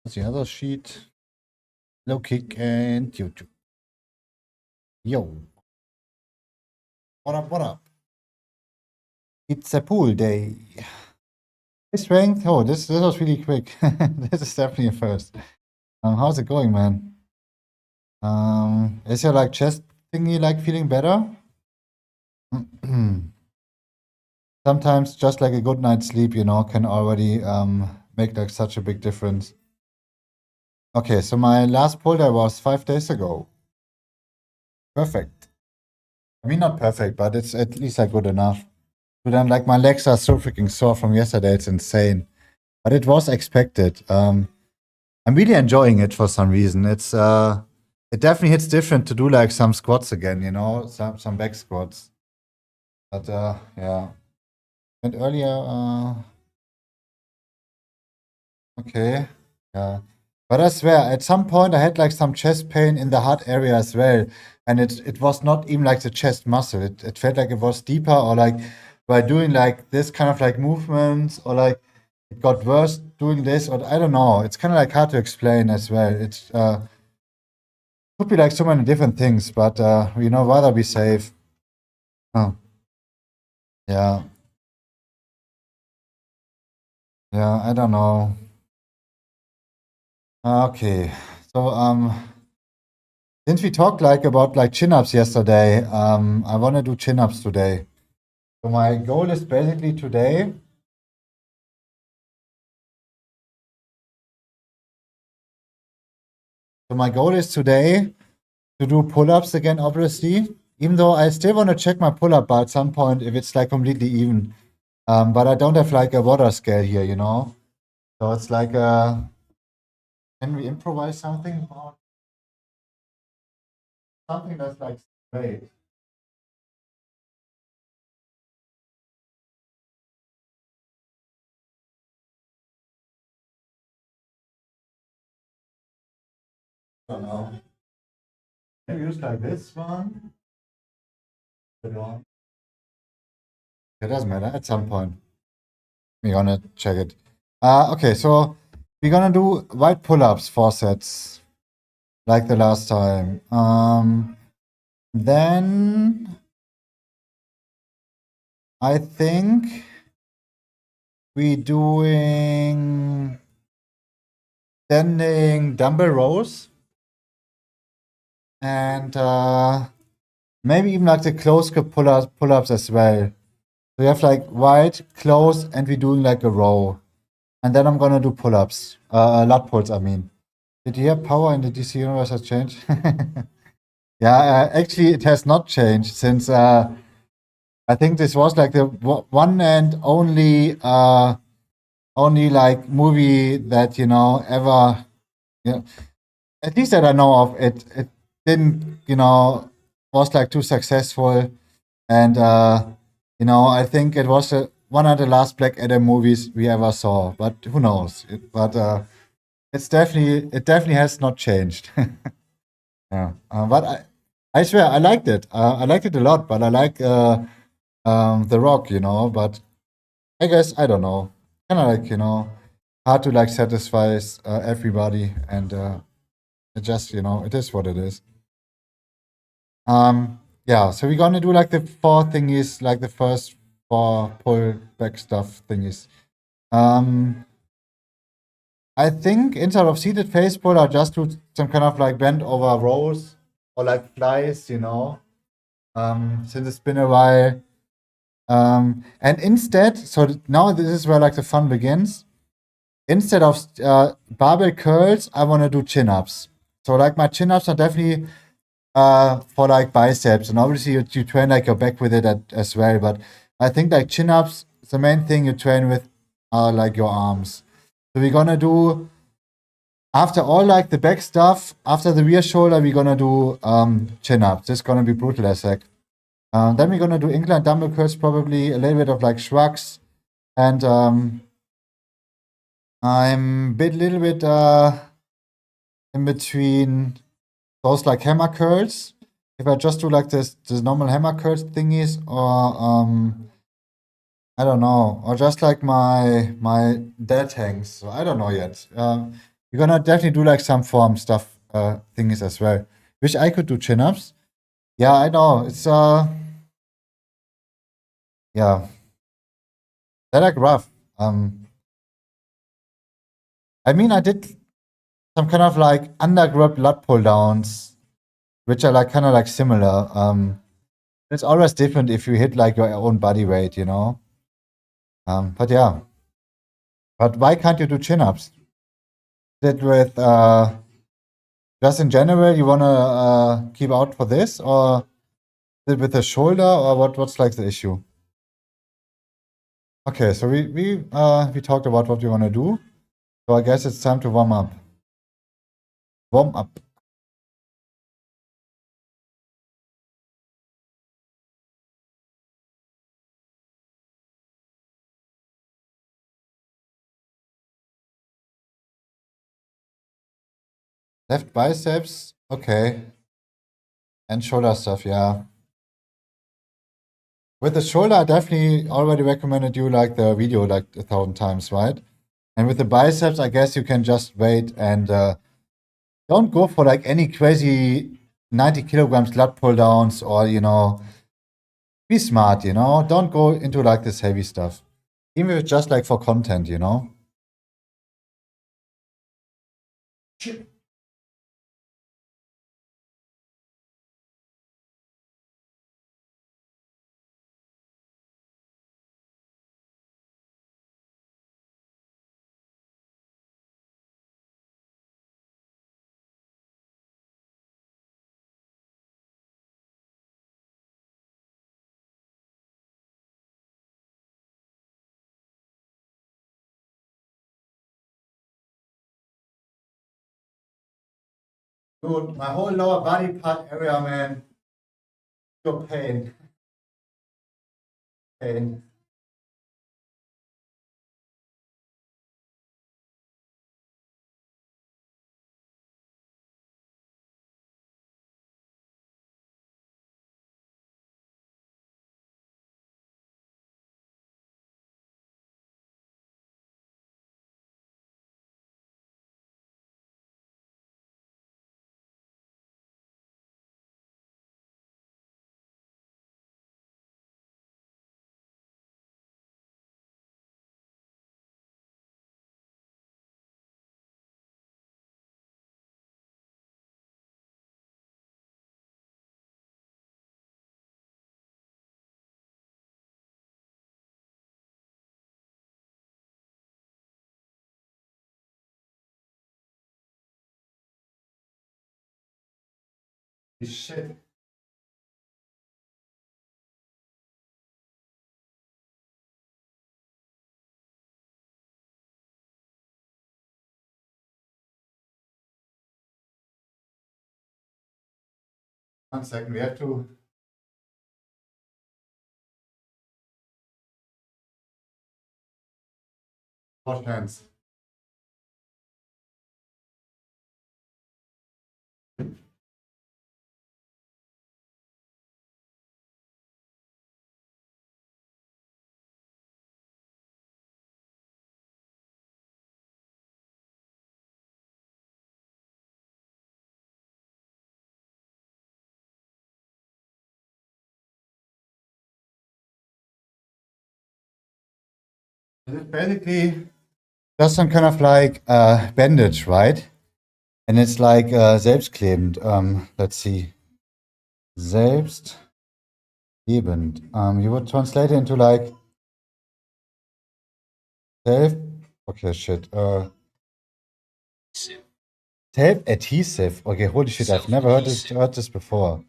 What's the other sheet? Low kick and YouTube. Yo. What up, what up? It's a pool day. Strength. Oh, this was really quick. This is definitely a first. How's it going, man? Is your like chest thingy like feeling better? Sometimes just like a good night's sleep, you know, can already make like such a big difference. Okay, so my last pull day was 5 days ago. Perfect. I mean, not perfect, but it's at least like good enough. But then, like, my legs are so freaking sore from yesterday. It's insane. But it was expected. I'm really enjoying it for some reason. It's it definitely hits different to do like some squats again, you know, some back squats. But yeah. And earlier, okay, yeah. But I swear, at some point I had like some chest pain in the heart area as well, and it was not even like the chest muscle. It felt like it was deeper, or like by doing like this kind of like movements, or like it got worse doing this, or I don't know. It's kind of like hard to explain as well. It's could be like so many different things, but you know, rather be safe. Oh, yeah, yeah. I don't know. Okay, so since we talked like about like chin-ups yesterday, I want to do chin-ups today. So my goal is basically today. So my goal is today to do pull-ups again, obviously. Even though I still want to check my pull-up bar at some point if it's like completely even. But I don't have like a water scale here, you know. So it's like can we improvise something? Something that's like straight. I don't know. Maybe use like this one. That one. It doesn't matter at some point. We're gonna check it. Okay, so we're gonna do white pull-ups, 4 sets, like the last time. Then I think we doing standing dumbbell rows, and maybe even like the close grip pull-ups as well. So you have like wide, close, and we're doing like a row. And then I'm gonna do pull-ups. Lat pulls, I mean. Did you hear power in the DC universe has changed? Yeah, actually it has not changed since I think this was like the one and only like movie that, you know, ever, you know, at least that I know of, it didn't, you know, was like too successful. And you know, I think it was one of the last Black Adam movies we ever saw, but who knows? But it definitely has not changed. Yeah, but I swear I liked it. I liked it a lot, but I like The Rock, you know. But I guess I don't know. Kind of like, you know, hard to like satisfy everybody, and it just, you know, it is what it is. Yeah. So we're gonna do like the 4 thingies, like the first 4 pull back stuff thingies. I think instead of seated face pull, I just do some kind of like bent over rows or like flies, you know. Since it's been a while. And instead, so now this is where like the fun begins. Instead of barbell curls, I want to do chin-ups. So like my chin-ups are definitely for like biceps, and obviously you train like your back with it as well. But I think like chin-ups, the main thing you train with are like your arms. So we're gonna do after all like the back stuff, after the rear shoulder, we're gonna do chin-ups. This is gonna be brutal as heck. Then we're gonna do incline dumbbell curls, probably a little bit of like shrugs, and I'm a little bit in between those like hammer curls. If I just do like this normal hammer curls thingies, or I don't know, or just like my dead hangs. So I don't know yet. You're gonna definitely do like some form stuff things as well. Wish I could do chin-ups. Yeah, I know. It's yeah, they're like rough. I mean, I did some kind of like under grip lat pull downs, which are like kind of like similar. It's always different if you hit like your own body weight, you know. But yeah. But why can't you do chin-ups? That with just in general, you wanna keep out for this, or is it with the shoulder, or what's like the issue? Okay, so we talked about what we wanna do. So I guess it's time to warm up. Warm up. Left biceps, okay. And shoulder stuff, yeah. With the shoulder, I definitely already recommended you like the video like 1,000 times, right? And with the biceps, I guess you can just wait and don't go for like any crazy 90 kilograms lat pull downs, or, you know, be smart, you know? Don't go into like this heavy stuff. Even if it's just like for content, you know? 'Dude, my whole lower body part area, man, your pain. Pain. Shit. 1 second, we have to wash hands. It's basically just some kind of like bandage, right? And it's like selbstklebend. Let's see. Selbstklebend. You would translate it into like self. Okay, shit. Self adhesive. Okay, holy shit! I've never heard this before.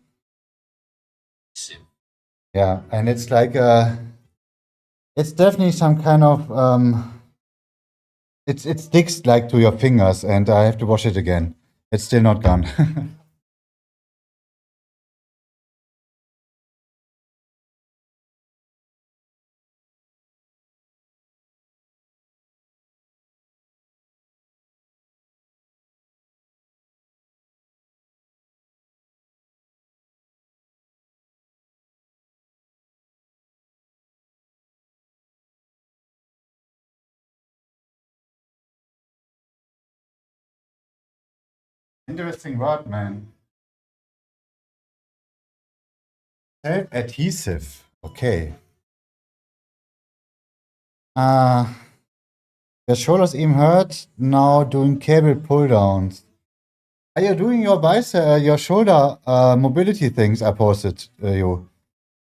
Yeah, and it's like it's definitely some kind of it sticks like to your fingers, and I have to wash it again. It's still not gone. Interesting word, man. Self-adhesive. Okay. The shoulders even hurt. Now doing cable pull downs. Are you doing your bicep, your shoulder mobility things I posted you?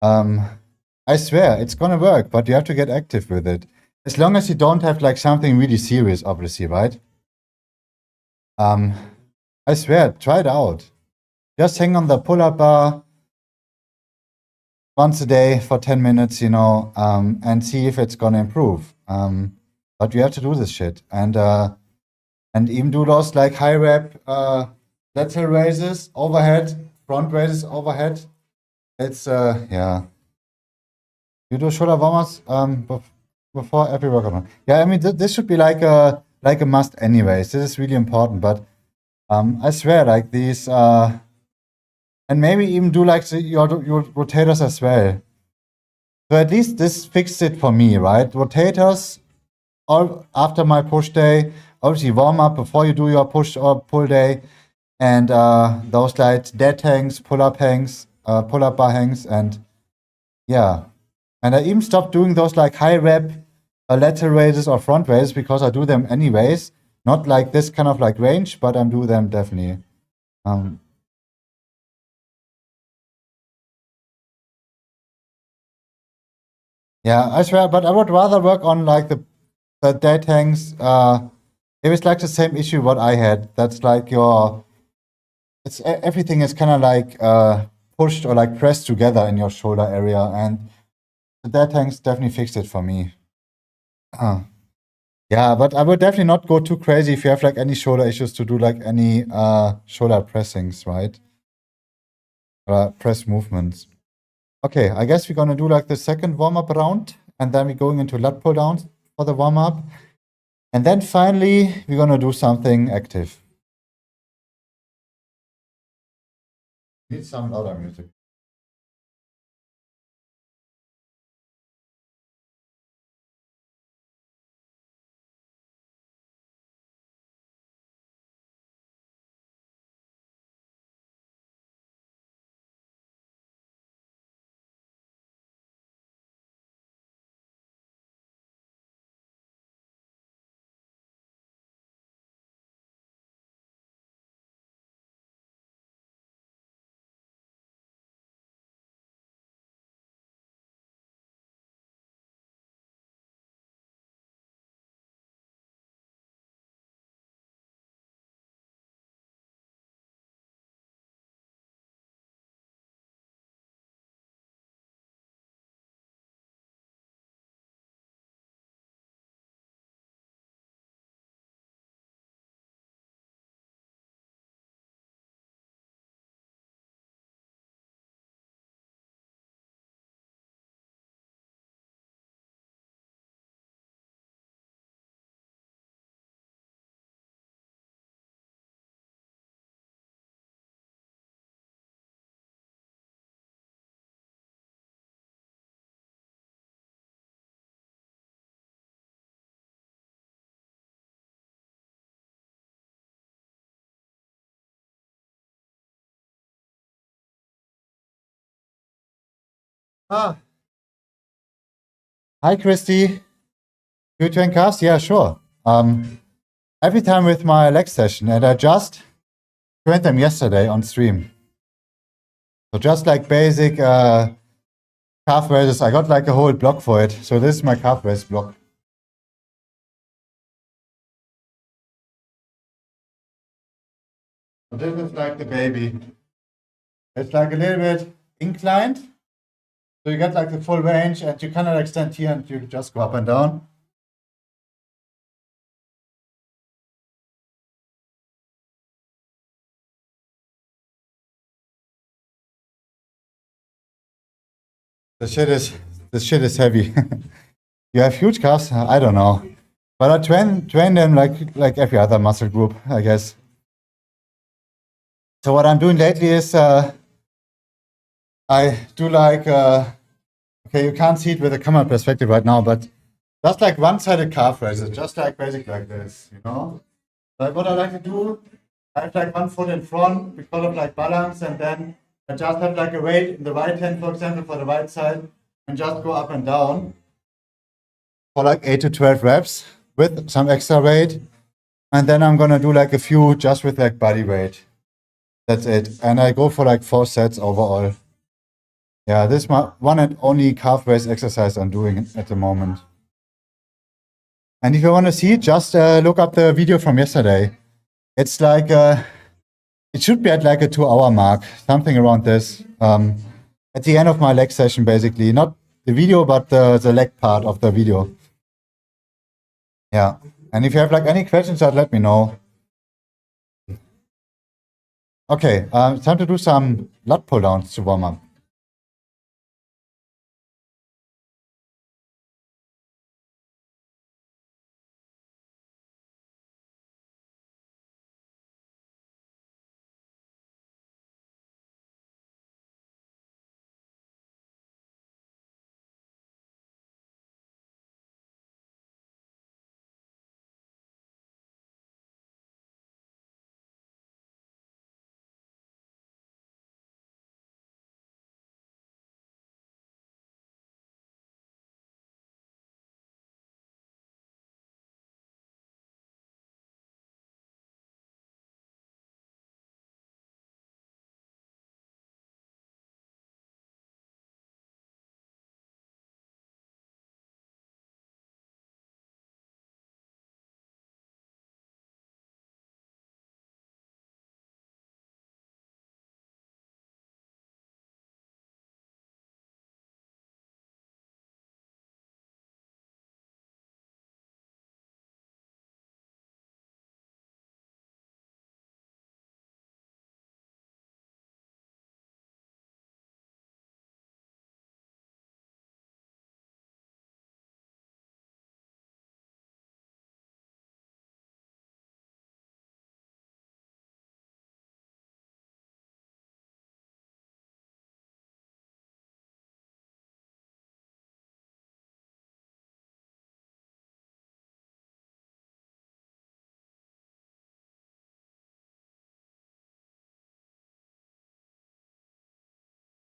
I swear it's gonna work, but you have to get active with it. As long as you don't have like something really serious, obviously, right? I swear, try it out. Just hang on the pull-up bar once a day for 10 minutes, you know, and see if it's gonna improve. But you have to do this shit, and even do those like high rep lateral raises overhead, front raises overhead. It's yeah. You do shoulder warm-ups before every workout. Yeah, I mean this should be like a must anyways. This is really important, but I swear like these and maybe even do like your rotators as well. So at least this fixed it for me, right? Rotators all after my push day, obviously warm up before you do your push or pull day, and those like dead hangs, pull-up bar hangs, and yeah. And I even stopped doing those like high rep lateral raises or front raises because I do them anyways. Not like this kind of like range, but I do them definitely. Yeah, I swear, but I would rather work on like the dead hangs. It was like the same issue what I had. That's like everything is kind of like pushed or like pressed together in your shoulder area, and the dead hangs definitely fixed it for me. Yeah, but I would definitely not go too crazy if you have like any shoulder issues to do like any shoulder pressings, right? Press movements. Okay, I guess we're gonna do like the second warm-up round, and then we're going into lat pull downs for the warm-up. And then finally, we're gonna do something active. Need some louder music. Ah, hi Christy. You train calves? Yeah, sure. Every time with my leg session, and I just trained them yesterday on stream. So just like basic calf raises, I got like a whole block for it. So this is my calf raise block. So this is like the baby. It's like a little bit inclined. So you get like the full range, and you kind of extend here and you just go up and down. This shit is heavy. You have huge calves? I don't know. But I train them like every other muscle group, I guess. So what I'm doing lately is I do like okay, you can't see it with a camera perspective right now, but just like one-sided calf raises, just like basic like this, you know? Like what I like to do I have like one foot in front because of like balance, and then I just have like a weight in the right hand, for example, for the right side, and just go up and down for like 8 to 12 reps with some extra weight. And then I'm gonna do like a few just with like body weight. That's it. And I go for like 4 sets overall. Yeah, this is my one and only calf raise exercise I'm doing at the moment. And if you want to see, just look up the video from yesterday. It's like, it should be at like a 2-hour mark, something around this. At the end of my leg session, basically. Not the video, but the leg part of the video. Yeah. And if you have like any questions, let me know. Okay, it's time to do some lat pull downs to warm up.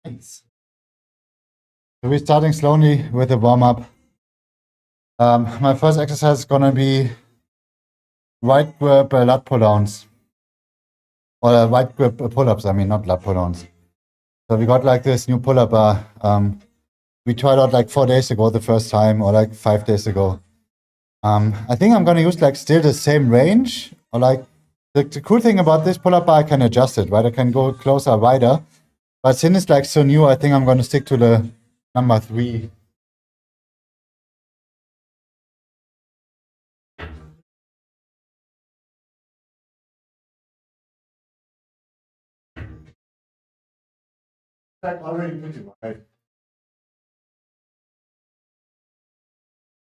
Thanks. So we're starting slowly with the warm up. My first exercise is gonna be right grip lat pull downs. Or right grip pull ups, I mean, not lat pull downs. So we got like this new pull up bar. We tried out like 4 days ago the first time, or like 5 days ago. I think I'm gonna use like still the same range, or like the cool thing about this pull up bar, I can adjust it, right? I can go closer, wider. But since it's like so new, I think I'm gonna stick to the number 3. Like already pretty wide.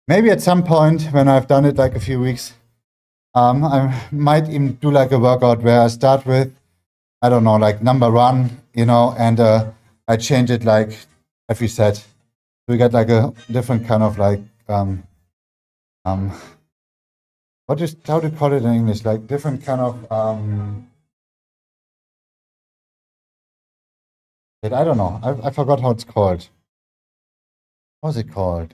Maybe at some point when I've done it like a few weeks, I might even do like a workout where I start with, I don't know, like number 1, and I change it like every set. We get like a different kind of like, how do you call it in English? Like different kind of, I don't know. I forgot how it's called. What's it called?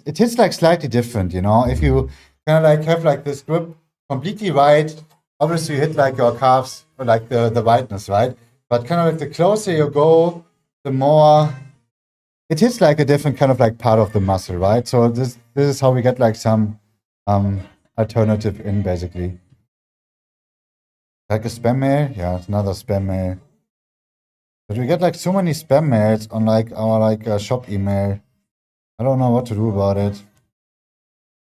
It hits like slightly different, if you kind of like have like this grip completely right, obviously you hit like your calves or like the wideness, right? But kind of like the closer you go, the more it hits like a different kind of like part of the muscle, right? So this is how we get like some alternative in, basically. Like a spam mail? Yeah, it's another spam mail. But we get like so many spam mails on like our like shop email. I don't know what to do about it.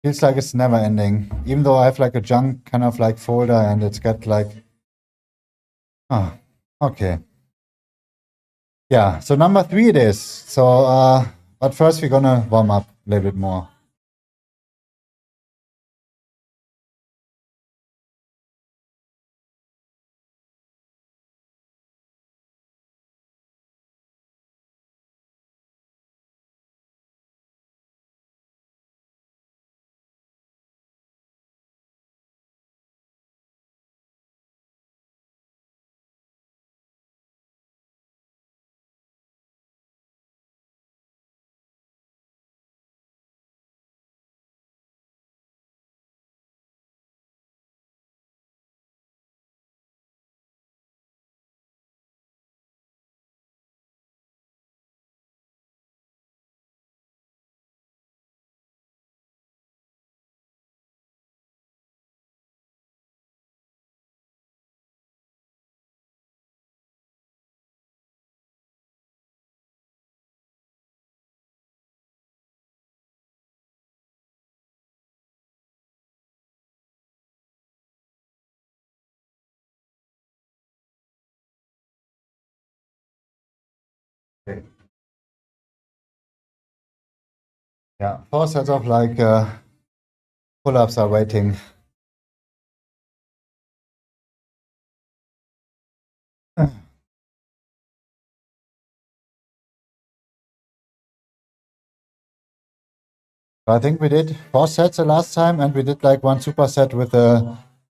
Feels like it's never ending. Even though I have like a junk kind of like folder, and it's got like, oh, okay. Yeah, so number 3 it is. So, but first we're gonna warm up a little bit more. Okay. Yeah, 4 sets of like pull-ups are waiting. I think we did 4 sets the last time, and we did like 1 superset with a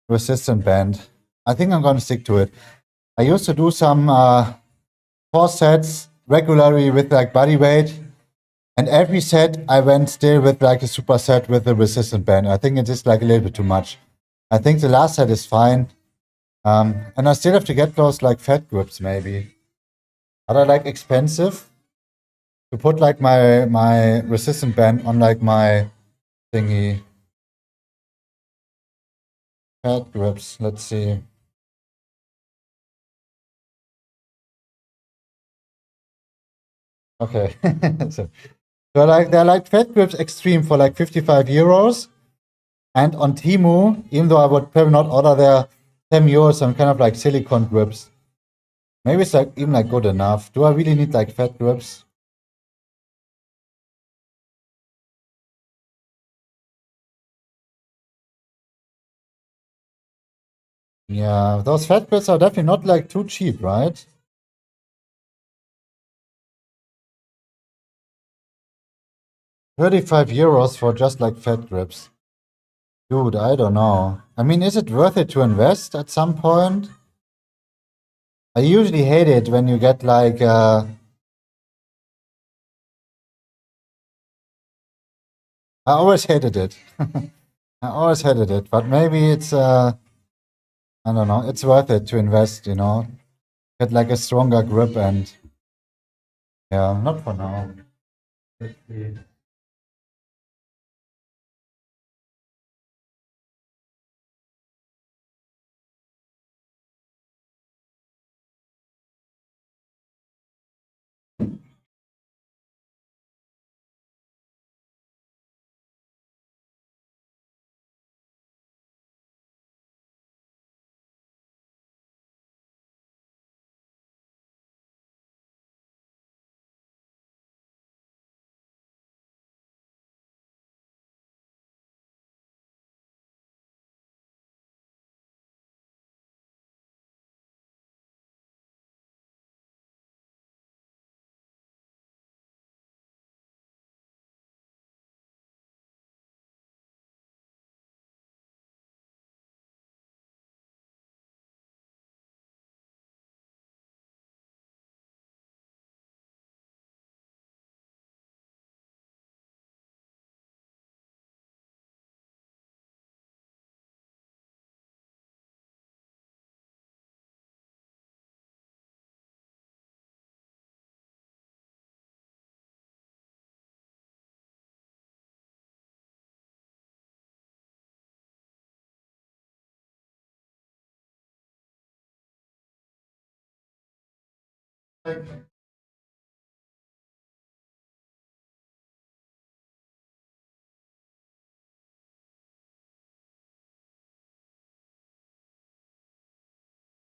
resistant band. I think I'm going to stick to it. I used to do some 4 sets regularly with like body weight, and every set I went still with like a superset with a resistant band. I think it is like a little bit too much. I think the last set is fine. And I still have to get those like fat grips maybe. Are they like expensive? To put like my resistant band on like my thingy. Fat grips, let's see. Okay. so, so like they're like fat grips extreme for like 55 euros. And on Temu, even though I would probably not order their 10 euros, some kind of like silicone grips. Maybe it's like even like good enough. Do I really need like fat grips? Yeah, those fat grips are definitely not like too cheap, right? 35 euros for just like fat grips. Dude, I don't know. I mean, is it worth it to invest at some point? I usually hate it when you get like I always hated it. I always hated it, but maybe it's I don't know, it's worth it to invest, you know. Get like a stronger grip and yeah, not for now. Let's see.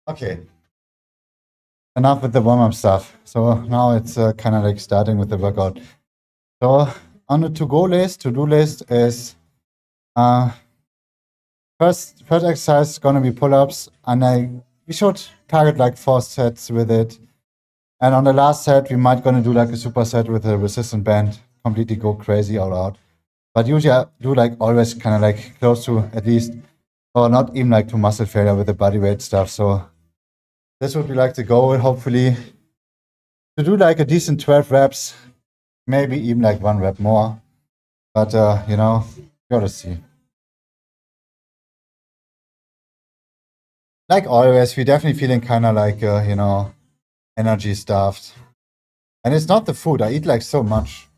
Okay. Enough with the warm-up stuff. So now it's kind of like starting with the workout. So on the to-do list is uh, first exercise is gonna be pull-ups, and we should target like 4 sets with it. And on the last set, we might gonna do like a superset with a resistant band, completely go crazy all out. But usually I do like always kind of like close to at least, or not even like to muscle failure with the body weight stuff. So this would be like the goal, hopefully, to do like a decent 12 reps, maybe even like 1 rep more. But you know, gotta see. Like always, we're definitely feeling kind of like you know, energy stuffed. And it's not the food. I eat like so much.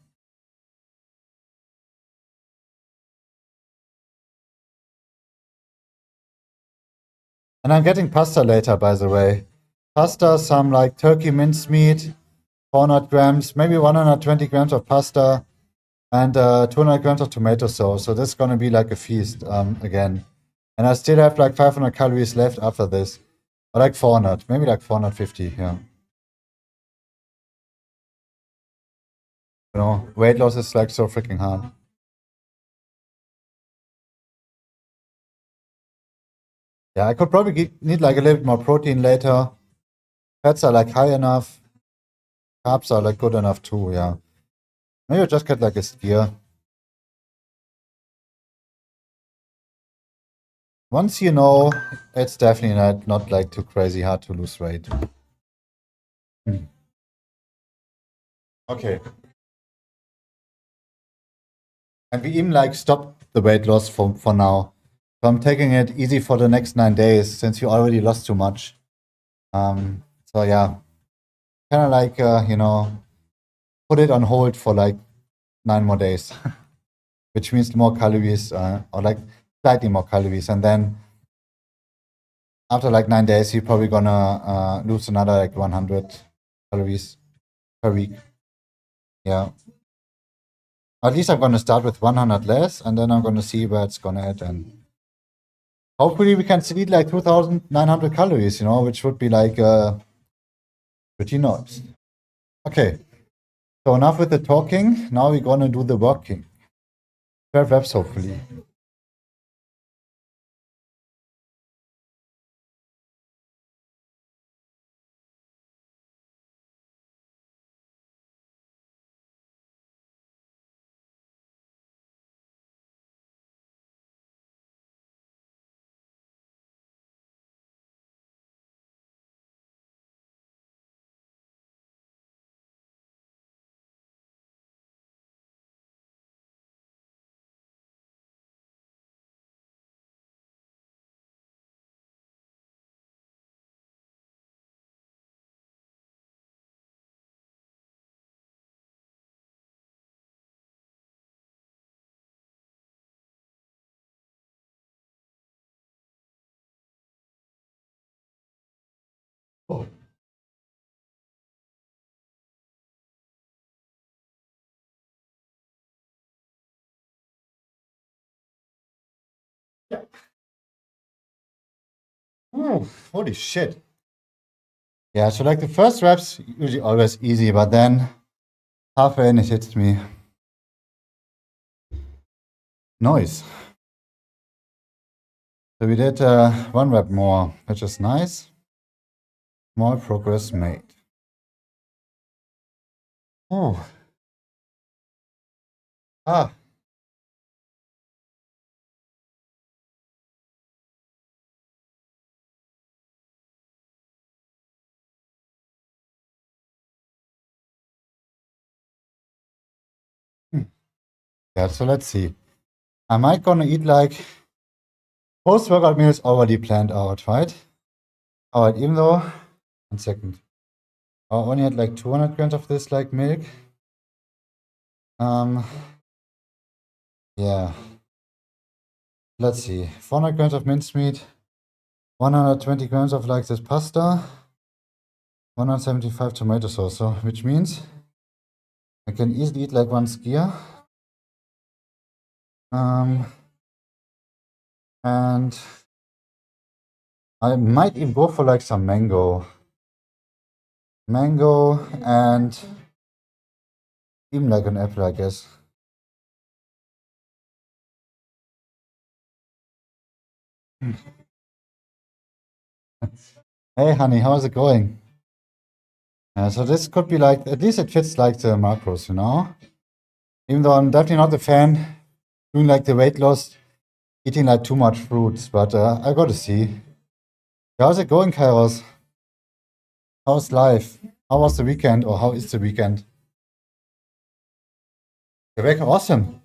And I'm getting pasta later, by the way. Pasta, some like turkey mincemeat, 400 grams, maybe 120 grams of pasta, and 200 grams of tomato sauce. So this is gonna be like a feast again. And I still have like 500 calories left after this. Or like 400, maybe like 450, yeah. You know, weight loss is like so freaking hard. Yeah, I could probably need like a little bit more protein later. Fats are like high enough. Carbs are like good enough too, yeah. Maybe I just get like a steer. Once you know, it's definitely not like too crazy hard to lose weight. Okay. And we even like stop the weight loss for now. So I'm taking it easy for the next 9 days since you already lost too much. So yeah, kind of like, you know, put it on hold for like 9 more days, which means more calories, or like slightly more calories. And then after like 9 days, you're probably gonna lose another like 100 calories per week. Yeah. At least I'm gonna start with 100 less, and then I'm gonna see where it's gonna head. And hopefully we can still eat like 2,900 calories, you know, which would be like pretty nice. Okay. So enough with the talking. Now we're gonna do the working. 12 reps, hopefully. Oh. Yeah. Ooh, holy shit. Yeah, so like the first reps usually always easy, but then halfway in it hits me. Noise. So we did 1 rep more, which is nice. Small progress made. Oh. Ah. Yeah, so let's see. I might gonna eat like post-workout meals already planned out, right? All right, even though, 1 second. I only had like 200 grams of this like milk. Yeah. Let's see. 400 grams of mincemeat, 120 grams of like this pasta, 175 tomato sauce, so, which means I can easily eat like 1 skier. And I might even go for like some mango. Mango and even like an apple, I guess. Hey, honey, how's it going? So this could be like, at least it fits like the macros, you know? Even though I'm definitely not a fan doing like the weight loss, eating like too much fruits, but I gotta see. How's it going, Kairos? How's life? How was the weekend, or how is the weekend? Very awesome.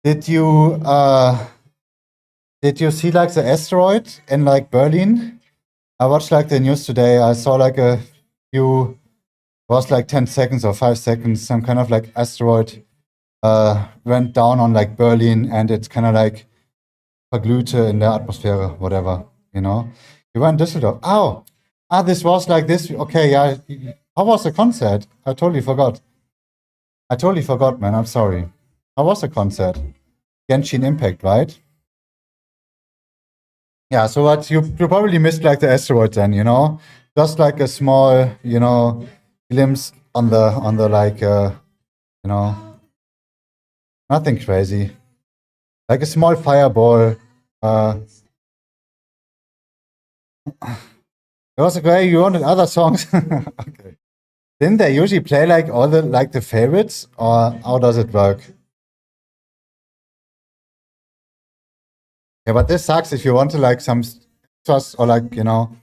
Did you see like the asteroid in like Berlin? I watched like the news today. I saw like a few, was like 10 seconds or 5 seconds, some kind of like asteroid went down on like Berlin, and it's kind of like Verglühte in der Atmosphäre, whatever, you know. You were in Düsseldorf. Oh, this was like this. Okay, yeah. How was the concert? I totally forgot. I totally forgot, man. I'm sorry. How was the concert? Genshin Impact, right? Yeah, so what you probably missed like the asteroid then, you know? Just like a small, you know, glimpse on the like you know, nothing crazy. Like a small fireball. It was great. You wanted other songs. Okay. Didn't they usually play like all the favorites, or how does it work? Yeah, but this sucks if you want to like some extras or like, you know,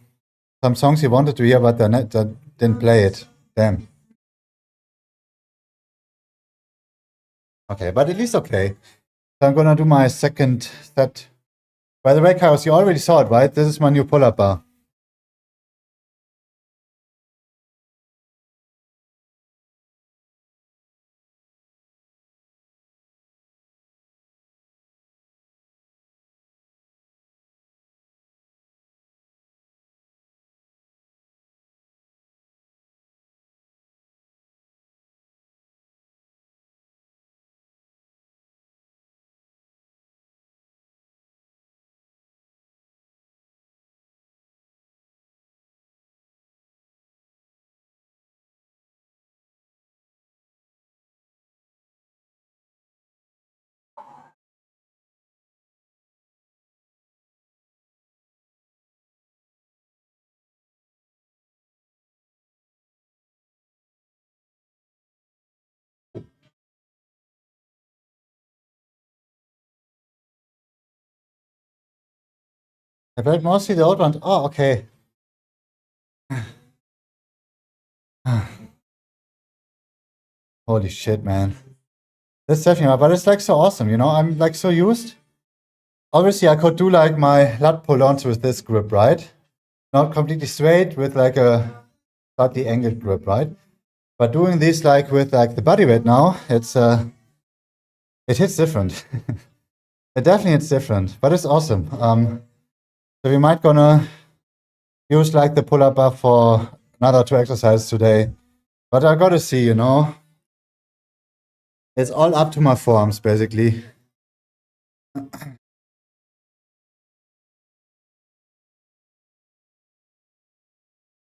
some songs you wanted to hear but they didn't play it. Damn. Okay, but at least okay. So I'm gonna do my second set. By the way, Chaos, you already saw it, right? This is my new pull-up bar. I played mostly the old ones. Oh, okay. Holy shit, man. That's definitely, but it's like so awesome, you know? I'm like so used. Obviously, I could do like my lat pull-ons with this grip, right? Not completely straight with like a slightly angled grip, right? But doing this like with like the body weight now, it's it hits different. It definitely hits different, but it's awesome. So we might gonna use like the pull-up bar for another 2 exercises today. But I gotta see, you know. It's all up to my forearms, basically.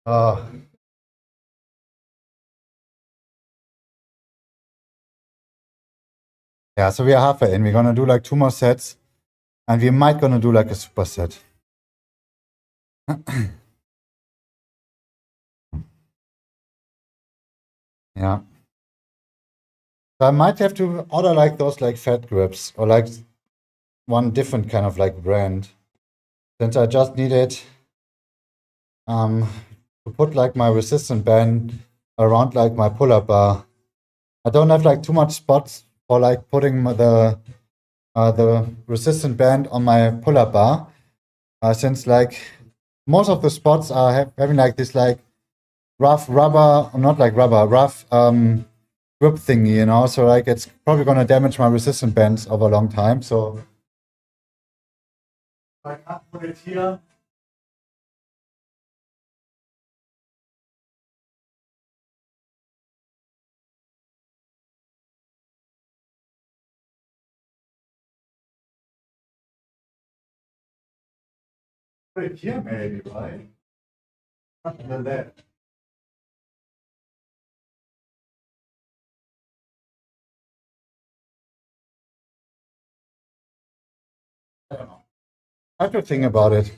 Oh. Yeah, so we are halfway in. We're gonna do like 2 more sets, and we might gonna do like a superset. Yeah. So I might have to order like those like fat grips or like one different kind of like brand, since I just needed to put like my resistance band around like my pull-up bar. I don't have like too much spots for like putting the resistance band on my pull-up bar, since like most of the spots are having like this like rough rubber, not like rubber, rough grip thingy, you know. So like it's probably gonna damage my resistance bands over a long time. So I can't put it here. Put it here maybe, right? Not on the left. I don't know. I have to think about it.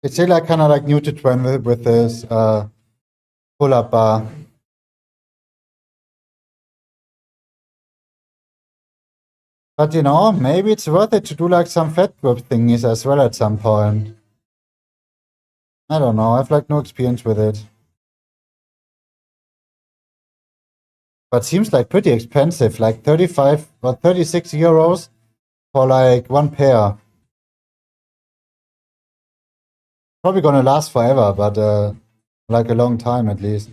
It's still like kind of like new to trend with this pull-up bar. But you know, maybe it's worth it to do like some fat grip thingies as well at some point. I don't know. I have like no experience with it. But seems like pretty expensive, like 35 or 36 euros for like one pair. Probably gonna last forever, but like a long time at least.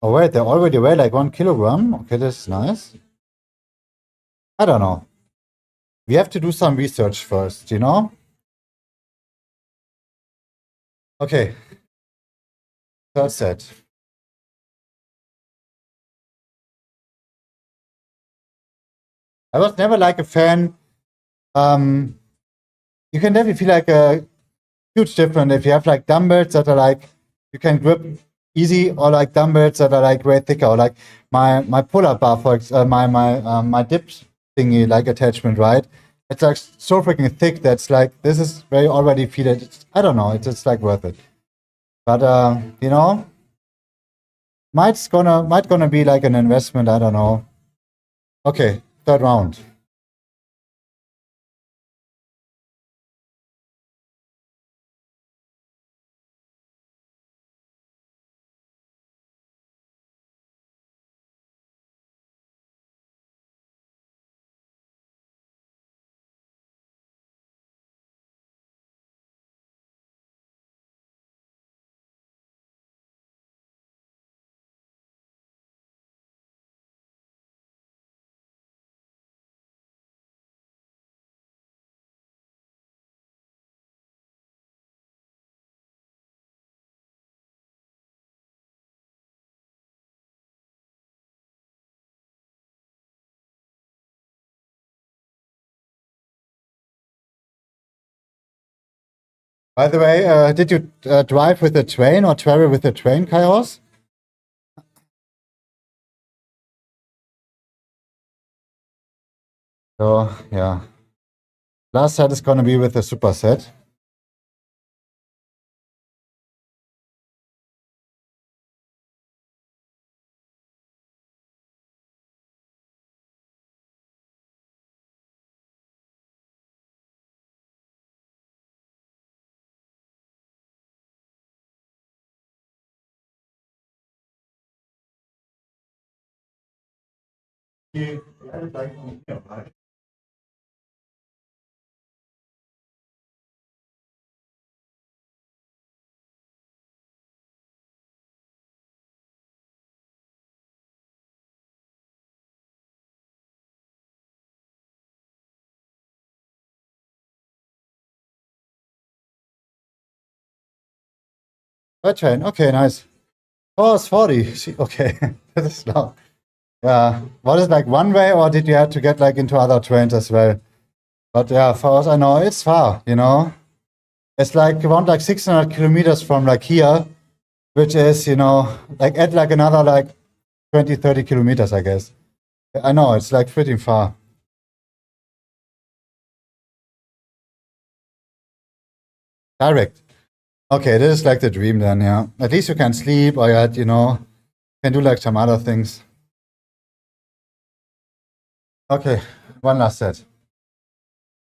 Oh wait, they already weigh like 1 kilogram. Okay, that's nice. I don't know. We have to do some research first, you know? Okay. Third set. I was never like a fan. You can definitely feel like a huge difference if you have like dumbbells that are like you can grip easy, or like dumbbells that are like way thicker, or like my pull-up bar, for my dip thingy like attachment, right? It's like so freaking thick that's like this is where you already feel it. I don't know, it's just like worth it. But you know, might gonna be like an investment. I don't know. Okay, third round. By the way, did you drive with a train or travel with a train, Kairos? So yeah, last set is gonna be with a superset. A train. Okay, nice. Oh, it's 40. Okay, that is long. Yeah. Was it like one way, or did you have to get like into other trains as well? But yeah, far as I know, it's far, you know? It's like around like 600 kilometers from like here, which is, you know, like at like another like 20, 30 kilometers, I guess. I know, it's like pretty far. Direct. Okay, this is like the dream then, yeah. At least you can sleep, or you know, can do like some other things. Okay, one last set.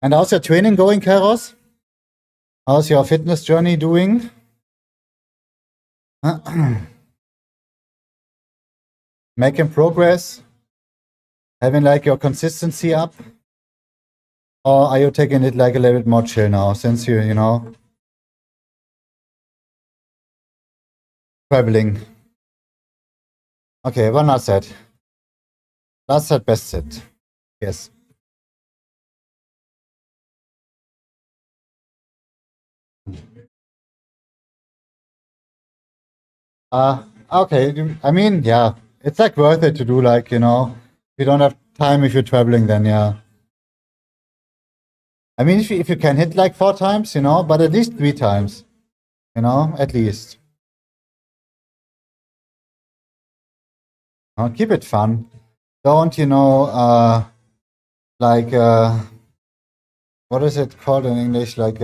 And how's your training going, Kairos? How's your fitness journey doing? Making progress? Having like your consistency up? Or are you taking it like a little bit more chill now since you know, traveling? Okay, one last set. Last set, best set. Yes. Okay. I mean, yeah, it's like worth it to do like, you know, if you don't have time if you're traveling, then yeah. I mean, if you can hit like 4 times, you know, but at least 3 times, you know, at least. Keep it fun. Don't, you know, like, what is it called in English? Like,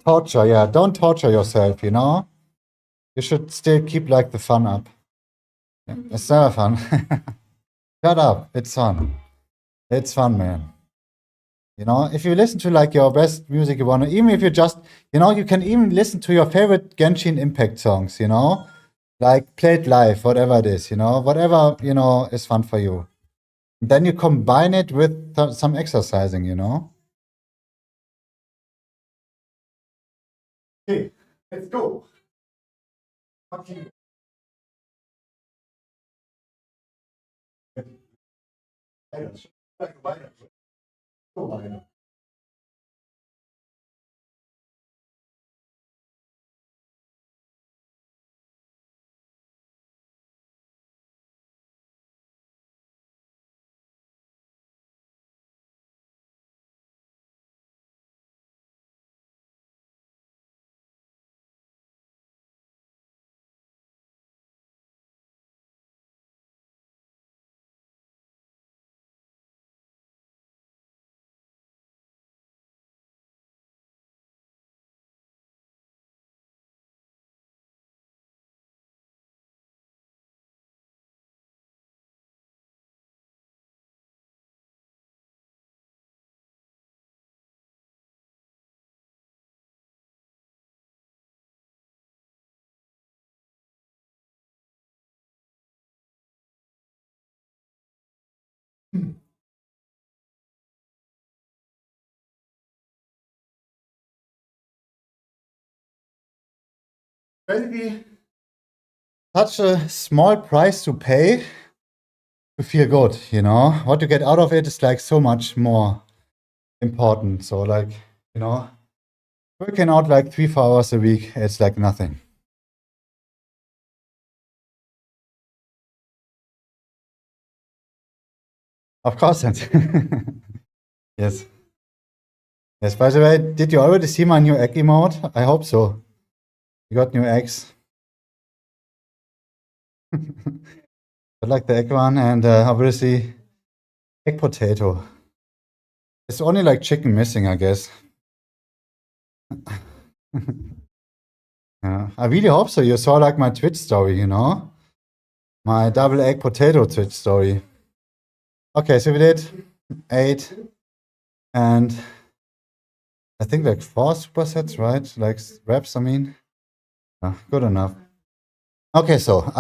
torture. Yeah, don't torture yourself, you know? You should still keep like the fun up. Yeah, it's never fun. Shut up. It's fun. It's fun, man. You know, if you listen to like your best music you want to, even if you just, you know, you can even listen to your favorite Genshin Impact songs, you know, like play it live, whatever it is, you know, whatever, you know, is fun for you. And then you combine it with some exercising, you know. Okay, let's go. Okay. Basically, such a small price to pay to feel good, you know? What you get out of it is like so much more important. So like, you know, working out like 3-4 hours a week, it's like nothing. Of course. Yes. Yes, by the way, did you already see my new egg emote? I hope so. You got new eggs. I like the egg one, and obviously egg potato. It's only like chicken missing, I guess. Yeah, I really hope so. You saw like my Twitch story, you know? My double egg potato Twitch story. Okay, so we did 8 and I think like 4 supersets, right? Like reps, I mean. Good enough. Okay, so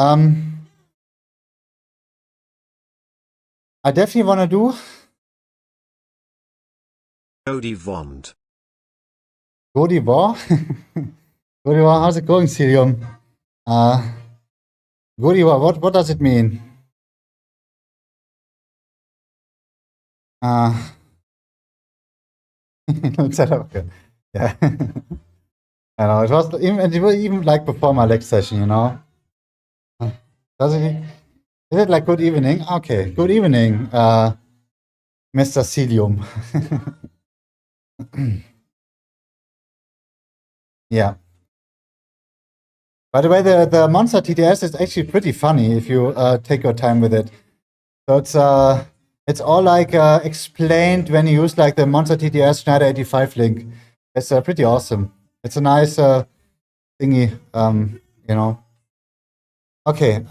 I definitely want to do Cody Vond. Godi War. Godi War, how's it going, Cilium? Godi War, what does it mean? Okay. Yeah. I know, it was even like before my leg session, you know? Does it? Is it like good evening? Okay, good evening, Mr. Cilium. Yeah. By the way, the Monster TTS is actually pretty funny if you take your time with it. So it's all like explained when you use like the Monster TTS schneider85 link. It's pretty awesome. It's a nice thingy, you know. Okay.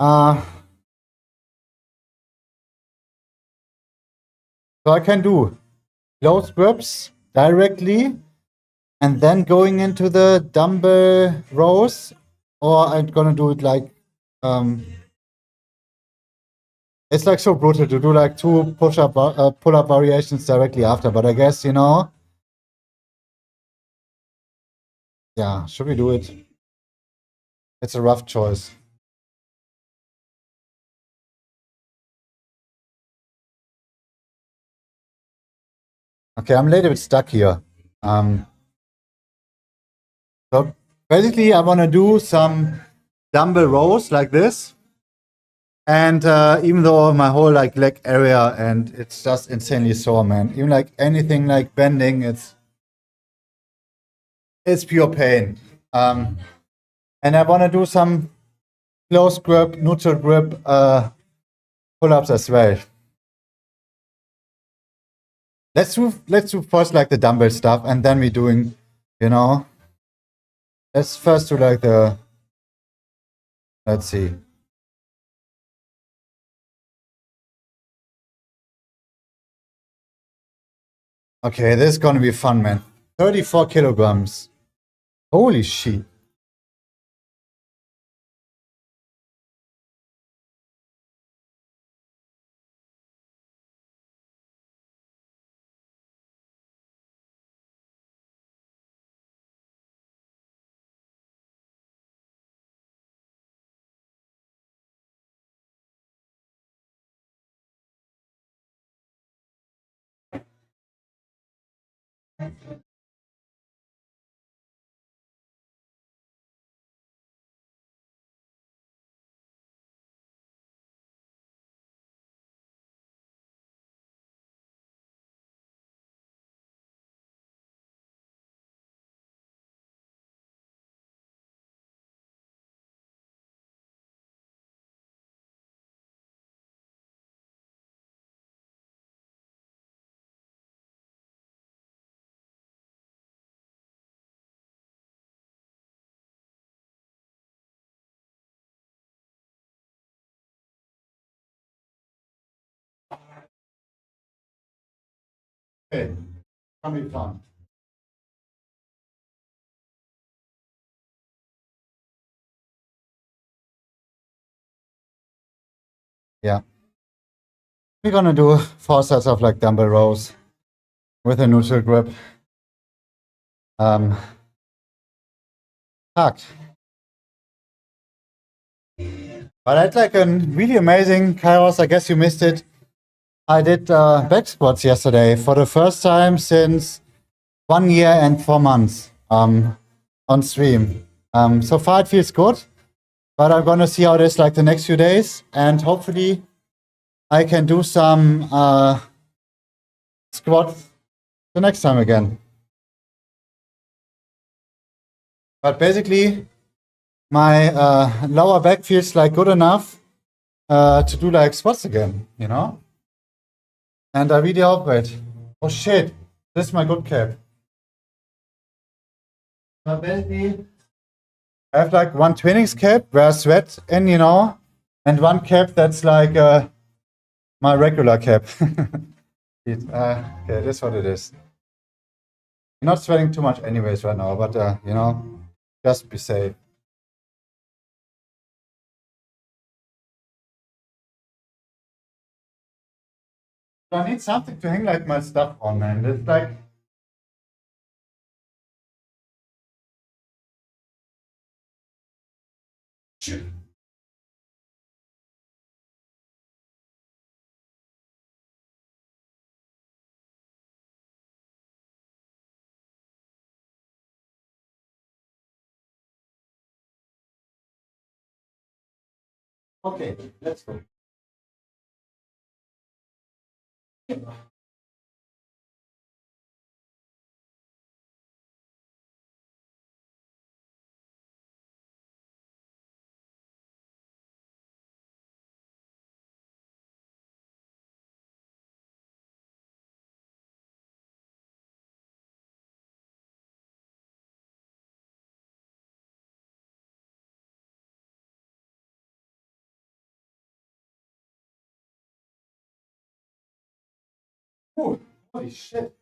So I can do close grips directly and then going into the dumbbell rows, or I'm gonna do it like it's like so brutal to do like 2 pull-up variations directly after, but I guess, you know, yeah, should we do it? It's a rough choice. Okay, I'm a little bit stuck here. So basically I want to do some dumbbell rows like this. And even though my whole like leg area and it's just insanely sore, man. Even like anything like bending, it's pure pain. And I want to do some close grip, neutral grip pull-ups as well. Let's do first like the dumbbell stuff, and then we're doing, you know. Let's first do like the. Let's see. Okay, this is gonna be fun, man. 34 kilograms. Holy shit. Okay, gonna be fun. Yeah. we're gonna do 4 sets of like dumbbell rows with a neutral grip. Packed. But I had like a really amazing Kairos. I guess you missed it. I did back squats yesterday for the first time since 1 year and 4 months on stream. So far it feels good, but I'm gonna see how it is like the next few days, and hopefully I can do some squats the next time again. But basically, my lower back feels like good enough to do like squats again, you know? And I really hope it. Oh shit, this is my good cap. But basically, I have like one Twinnings cap where I sweat in, you know, and one cap that's like my regular cap. Okay, this is what it is. I'm not sweating too much anyways right now, but you know, just be safe. I need something to hang like my stuff on, man. It's like okay, let's go. Ooh, holy shit.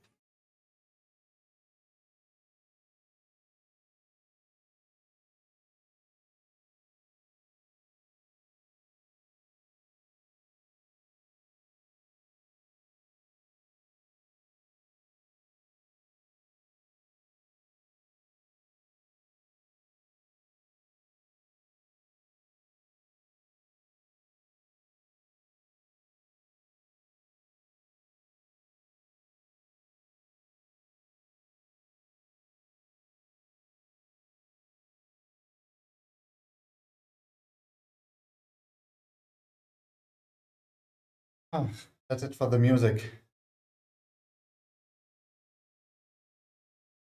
Oh, that's it for the music.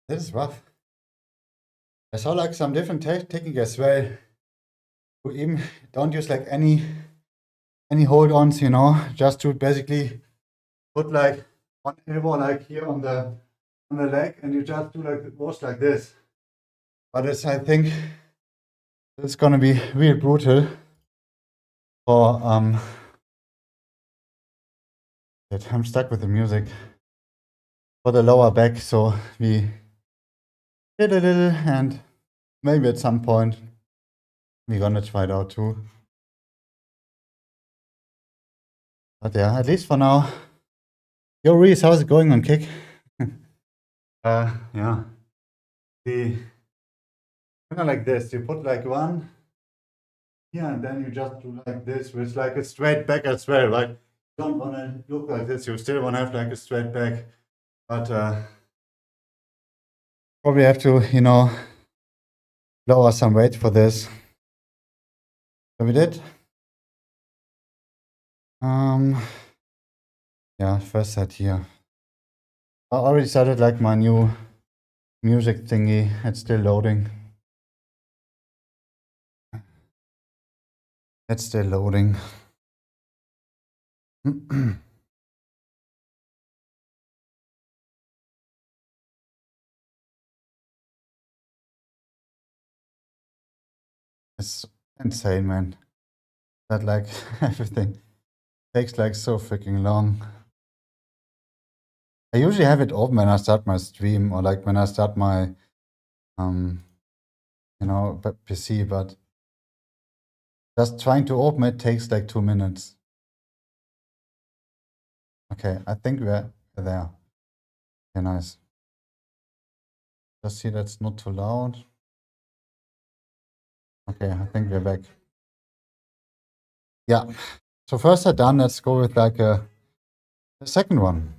This is rough. I saw like some different technique as well. We even don't use like any hold-ons, you know, just to basically put like one elbow like here on the leg, and you just do like most like this. But it's, I think it's gonna be real brutal for I'm stuck with the music for the lower back, so we did a little, and maybe at some point we're gonna try it out too. But yeah, at least for now. Yo, Reese, how's it going on Kick? Yeah. The kind of like this. You put like one here, and then you just do like this, with like a straight back as well, right? You don't want to look like this. You still want to have like a straight back, but probably have to, you know, lower some weight for this. So we did. Yeah, first set here. I already started like my new music thingy. It's still loading. It's still loading. It's insane, man. That like everything takes like so freaking long. I usually have it open when I start my stream, or like when I start my you know, PC, but just trying to open it takes like 2 minutes. Okay, I think we're there. Okay, nice. Just see that's not too loud. Okay, I think we're back. Yeah. So first set done, let's go with like a second one.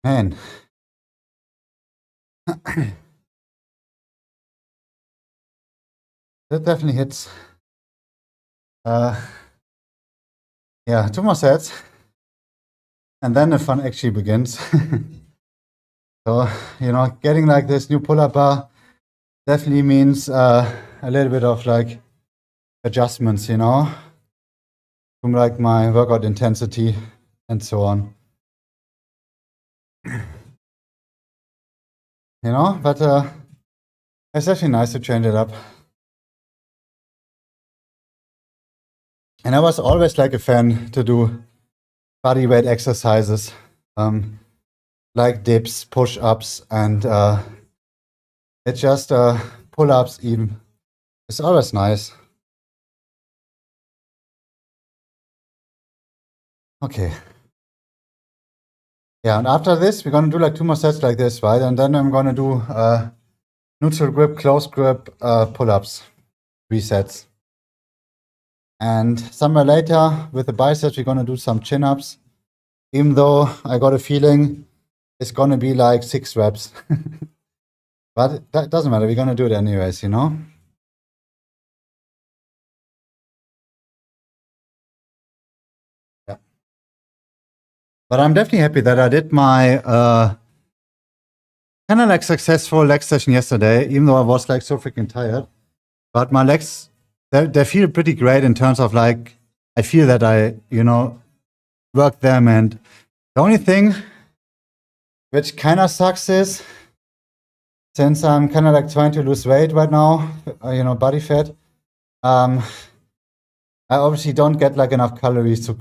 Man. That definitely hits. Yeah, 2 more sets. And then the fun actually begins. So, you know, getting like this new pull-up bar definitely means a little bit of like adjustments, you know, from like my workout intensity and so on. You know, but it's actually nice to change it up. And I was always like a fan to do body weight exercises, like dips, push-ups, and it's just pull-ups even. It's always nice. Okay. Yeah, and after this, we're gonna do like 2 more sets like this, right? And then I'm gonna do neutral grip, close grip, pull-ups, 3 sets. And somewhere later with the biceps, we're gonna do some chin-ups, even though I got a feeling it's gonna be like 6 reps. But that doesn't matter, we're gonna do it anyways, you know? Yeah. But I'm definitely happy that I did my kind of like successful leg session yesterday, even though I was like so freaking tired. But my legs, they feel pretty great in terms of like, I feel that I, you know, work them. And the only thing which kind of sucks is, since I'm kind of like trying to lose weight right now, you know, body fat, I obviously don't get like enough calories to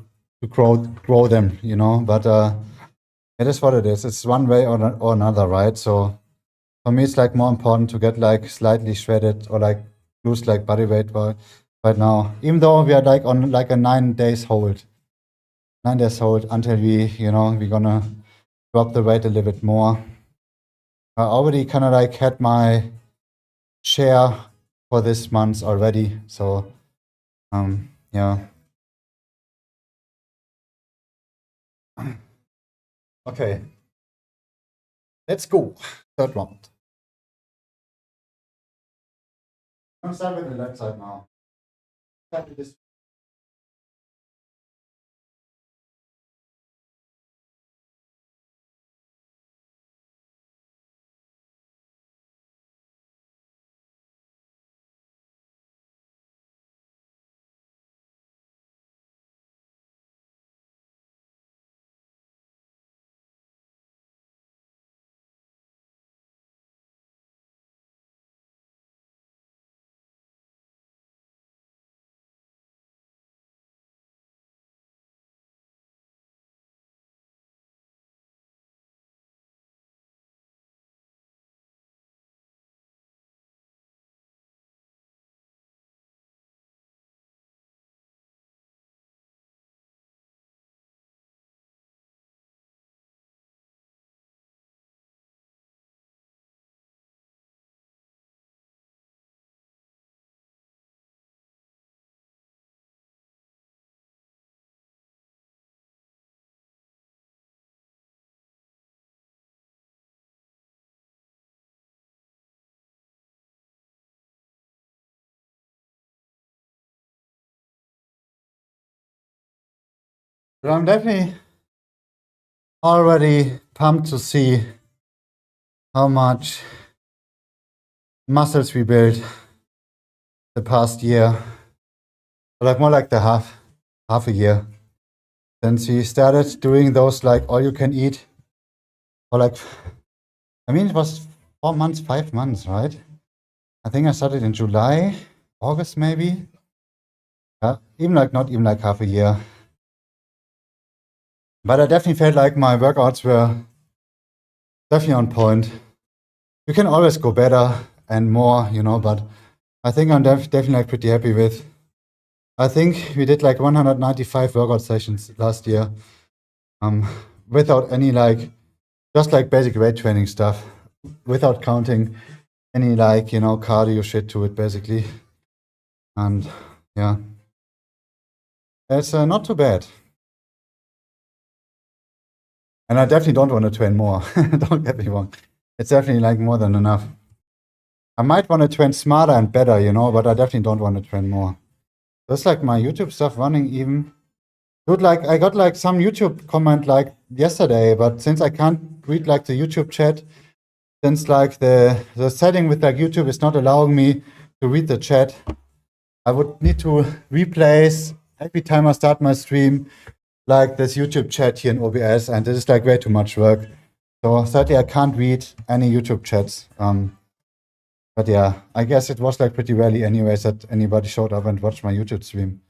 grow them, you know, but it is what it is. It's one way or another, right? So for me, it's like more important to get like slightly shredded or like lose like body weight right now, even though we are like on like a 9 days hold until we, you know, we're gonna drop the weight a little bit more. I already kind of like had my share for this month already. So, yeah. Okay. Let's go. Third round. I'm gonna start with the left side now. Start with this. But I'm definitely already pumped to see how much muscles we built the past year, or like more like the half a year since we started doing those like all you can eat, or like, I mean, it was 4 months, 5 months, right? I think I started in July, August maybe. Even like not even like half a year. But I definitely felt like my workouts were definitely on point. You can always go better and more, you know, but I think I'm definitely like pretty happy with. I think we did like 195 workout sessions last year, without any like, just like basic weight training stuff, without counting any like, you know, cardio shit to it basically. And yeah, it's not too bad. And I definitely don't want to train more. Don't get me wrong. It's definitely like more than enough. I might want to train smarter and better, you know, but I definitely don't want to train more. That's like my YouTube stuff running even. Dude, like I got like some YouTube comment like yesterday, but since I can't read like the YouTube chat, since like the setting with like YouTube is not allowing me to read the chat, I would need to replace every time I start my stream like this YouTube chat here in OBS, and this is like way too much work. So sadly I can't read any YouTube chats. But yeah, I guess it was like pretty rarely anyways that anybody showed up and watched my YouTube stream.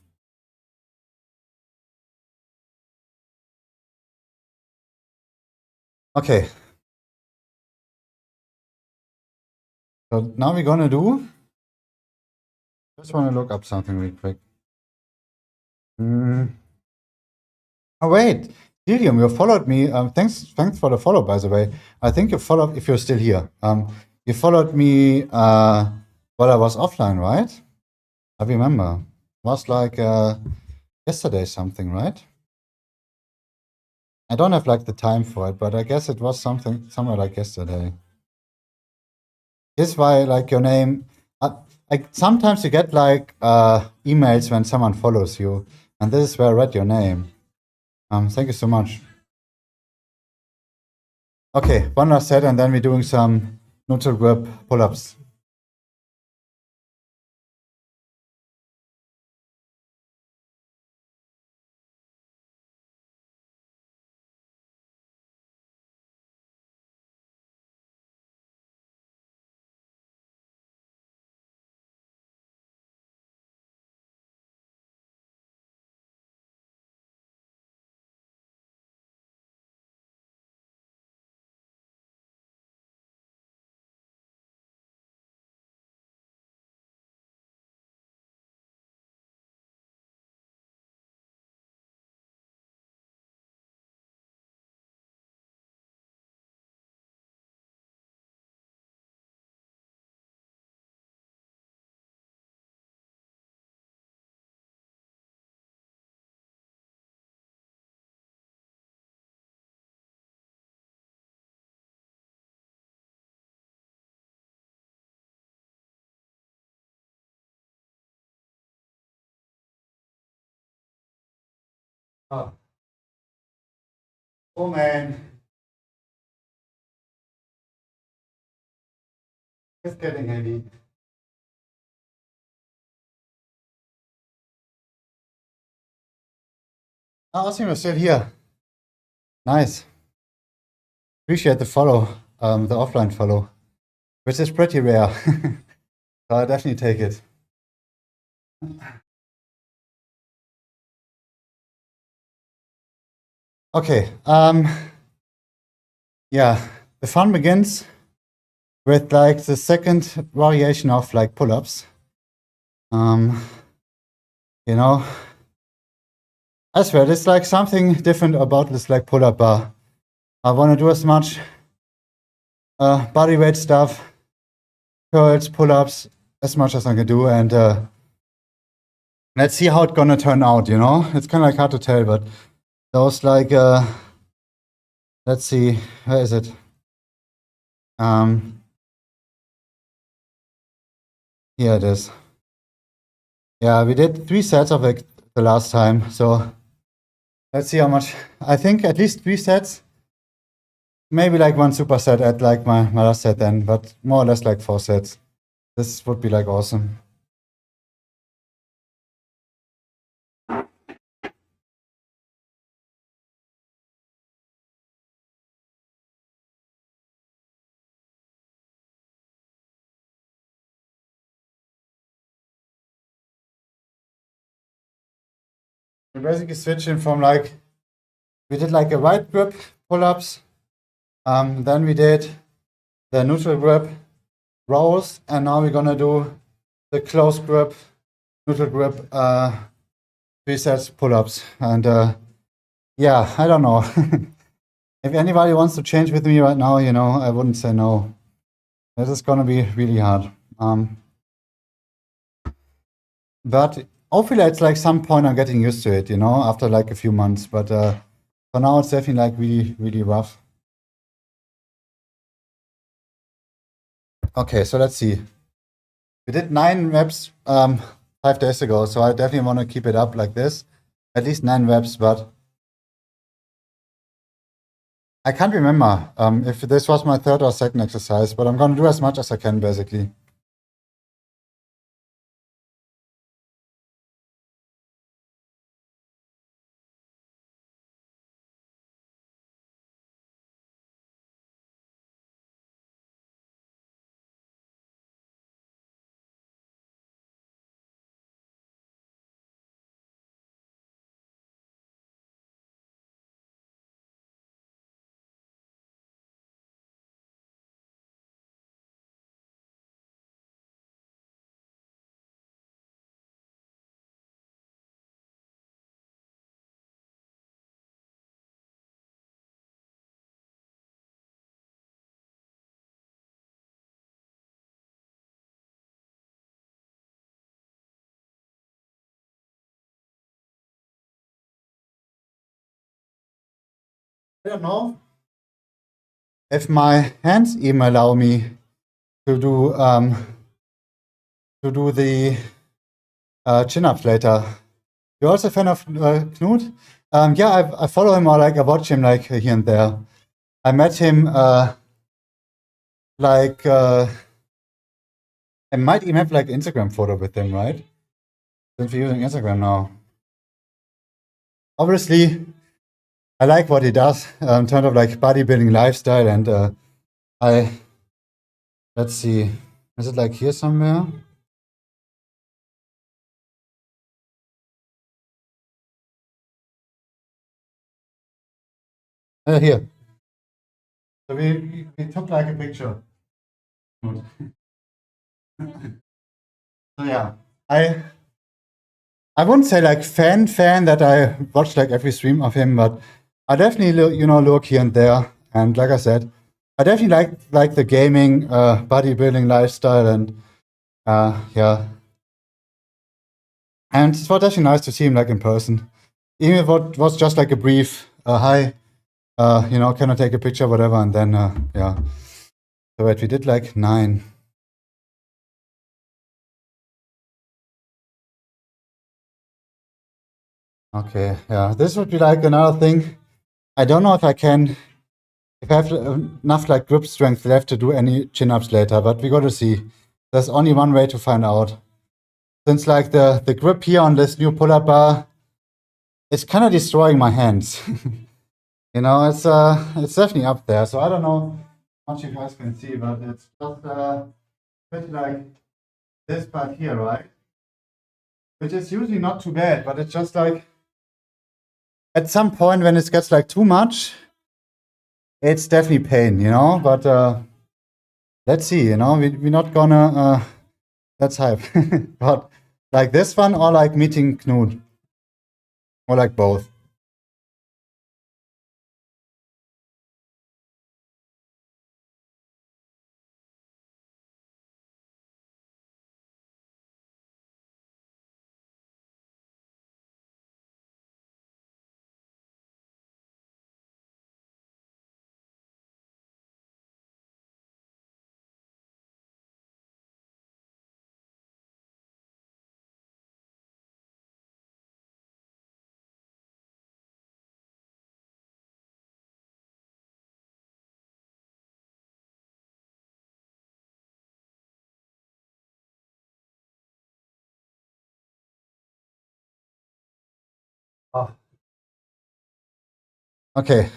Okay. So now we're gonna do, just wanna look up something real quick. Oh wait, Helium, you followed me. Thanks for the follow, by the way. I think you followed, if you're still here. You followed me while I was offline, right? I remember. It was like yesterday something, right? I don't have like the time for it, but I guess it was somewhere like yesterday. This why like your name. Sometimes you get like emails when someone follows you, and this is where I read your name. Thank you so much. Okay, one last set, and then we're doing some neutral grip pull-ups. Oh man, it's getting heavy. Oh, Osim, you're still here. Nice. Appreciate the follow, the offline follow, which is pretty rare. So I definitely take it. Okay. Yeah, the fun begins with like the second variation of like pull-ups. You know, I swear, there's like something different about this like pull-up bar. I want to do as much body weight stuff, curls, pull-ups, as much as I can do, and let's see how it's gonna turn out, you know? It's kind of like hard to tell, but those like, let's see, where is it? Here it is. Yeah, we did 3 sets of it the last time, so Let's see how much. I think at least 3 sets. Maybe like one superset at like my last set then, but more or less like 4 sets. This would be like awesome. We're basically switching from like, we did like a wide grip pull-ups, then we did the neutral grip rows, and now we're gonna do the close grip, neutral grip 3 sets pull-ups. And yeah, I don't know. If anybody wants to change with me right now, you know, I wouldn't say no. This is gonna be really hard. But hopefully it's like some point I'm getting used to it, you know, after like a few months. But for now it's definitely like really, really rough. Okay, so let's see. We did 9 reps 5 days ago, so I definitely want to keep it up like this. At least 9 reps, but I can't remember if this was my third or second exercise, but I'm gonna do as much as I can basically. I don't know if my hands even allow me to do the chin-ups later. You're also a fan of Knut? Yeah, I follow him or like I watch him like here and there. I met him like I might even have like Instagram photo with him, right? Since we're using Instagram now. Obviously, I like what he does in terms of like bodybuilding lifestyle, and let's see, is it like here somewhere? Here. So we took like a picture. So yeah, I wouldn't say like fan that I watch like every stream of him, but I definitely look here and there. And like I said, I definitely like the gaming, bodybuilding lifestyle, and yeah. And it was definitely nice to see him like in person, even if it was just like a brief hi, can I take a picture, whatever, and then yeah. So wait, we did like 9. Okay, yeah, this would be like another thing. I don't know if I have enough like grip strength left to do any chin-ups later, but we got to see. There's only one way to find out. Since like the grip here on this new pull-up bar is kind of destroying my hands. You know, it's definitely up there. So I don't know how much you guys can see, but it's just a bit like this part here, right? Which is usually not too bad, but it's just like at some point when it gets like too much, it's definitely pain, you know. But let's see, you know, we're not gonna that's hype. But like this one or like meeting Knut? Or like both? Oh. Okay.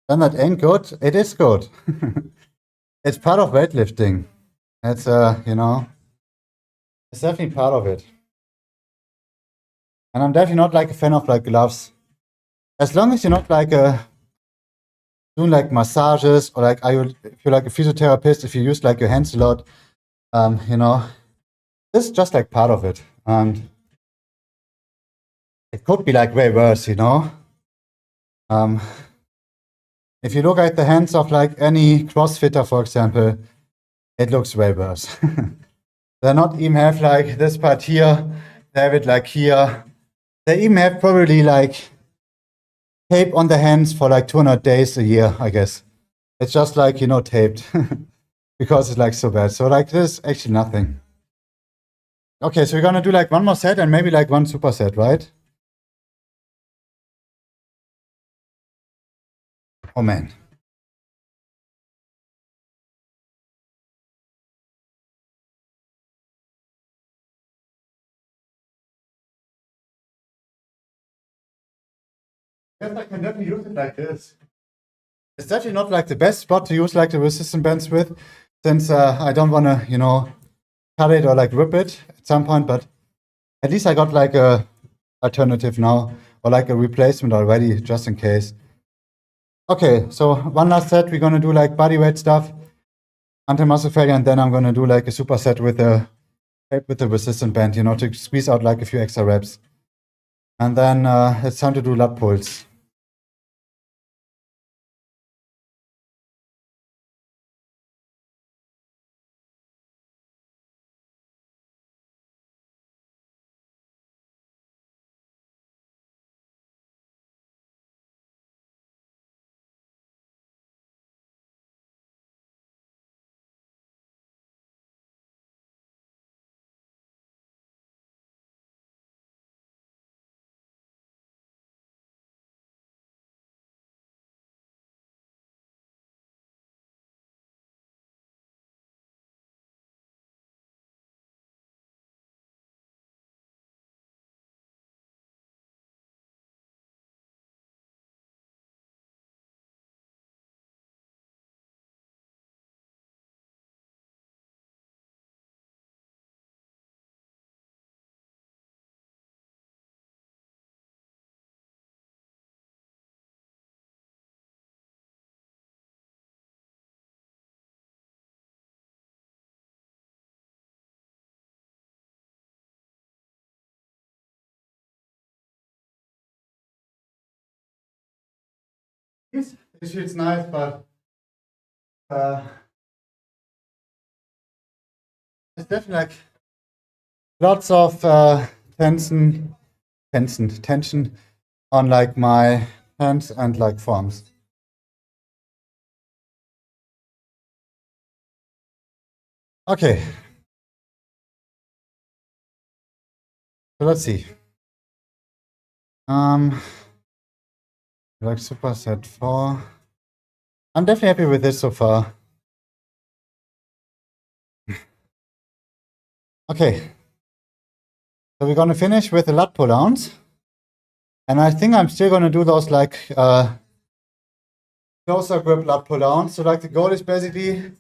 Then that ain't good. It is good. It's part of weightlifting. It's you know, it's definitely part of it. And I'm definitely not like a fan of like gloves. As long as you're not like doing like massages or like if you're like a physiotherapist, if you use like your hands a lot, you know, this is just like part of it. And it could be like way worse, you know. Um, if you look at the hands of like any CrossFitter, for example, it looks way worse. They not even have like this part here, they have it like here. They even have probably like tape on the hands for like 200 days a year, I guess. It's just like, you know, taped because it's like so bad. So like this, actually nothing. Okay, so we're gonna do like one more set and maybe like one superset, right? Oh man. Yes, I can definitely use it like this. It's definitely not like the best spot to use like the resistant bands with, since I don't want to, you know, cut it or like rip it at some point, but at least I got like a alternative now or like a replacement already just in case. Okay, so one last set, we're gonna do like body weight stuff, anti-muscle failure, and then I'm gonna do like a superset with the resistant band, you know, to squeeze out like a few extra reps. And then it's time to do lat pulls. Yes, it feels nice, but it's definitely like lots of tension on like my hands and like forearms. Okay, so let's see. Like superset 4. I'm definitely happy with this so far. Okay, so we're gonna finish with the lat pull downs. And I think I'm still gonna do those like closer grip lat pull downs. So like the goal is basically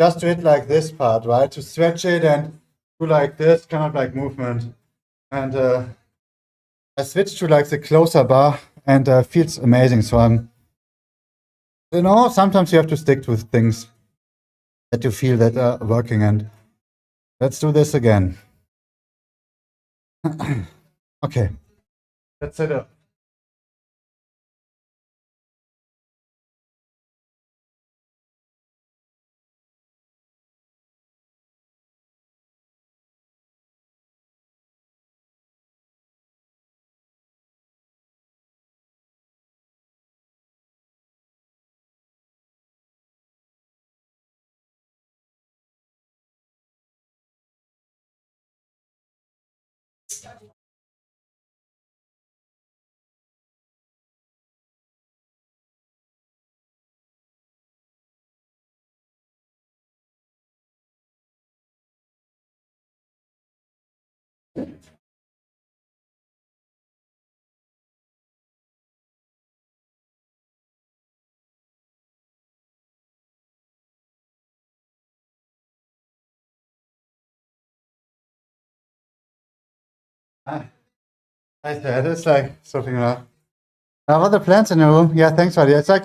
just to hit like this part, right? To stretch it and do like this kind of like movement. And I switched to like the closer bar and feels amazing. So you know, sometimes you have to stick with things that you feel that are working. And let's do this again. Okay, let's set up. I said it's like something like other plants in the room. Yeah, thanks, buddy. It's like,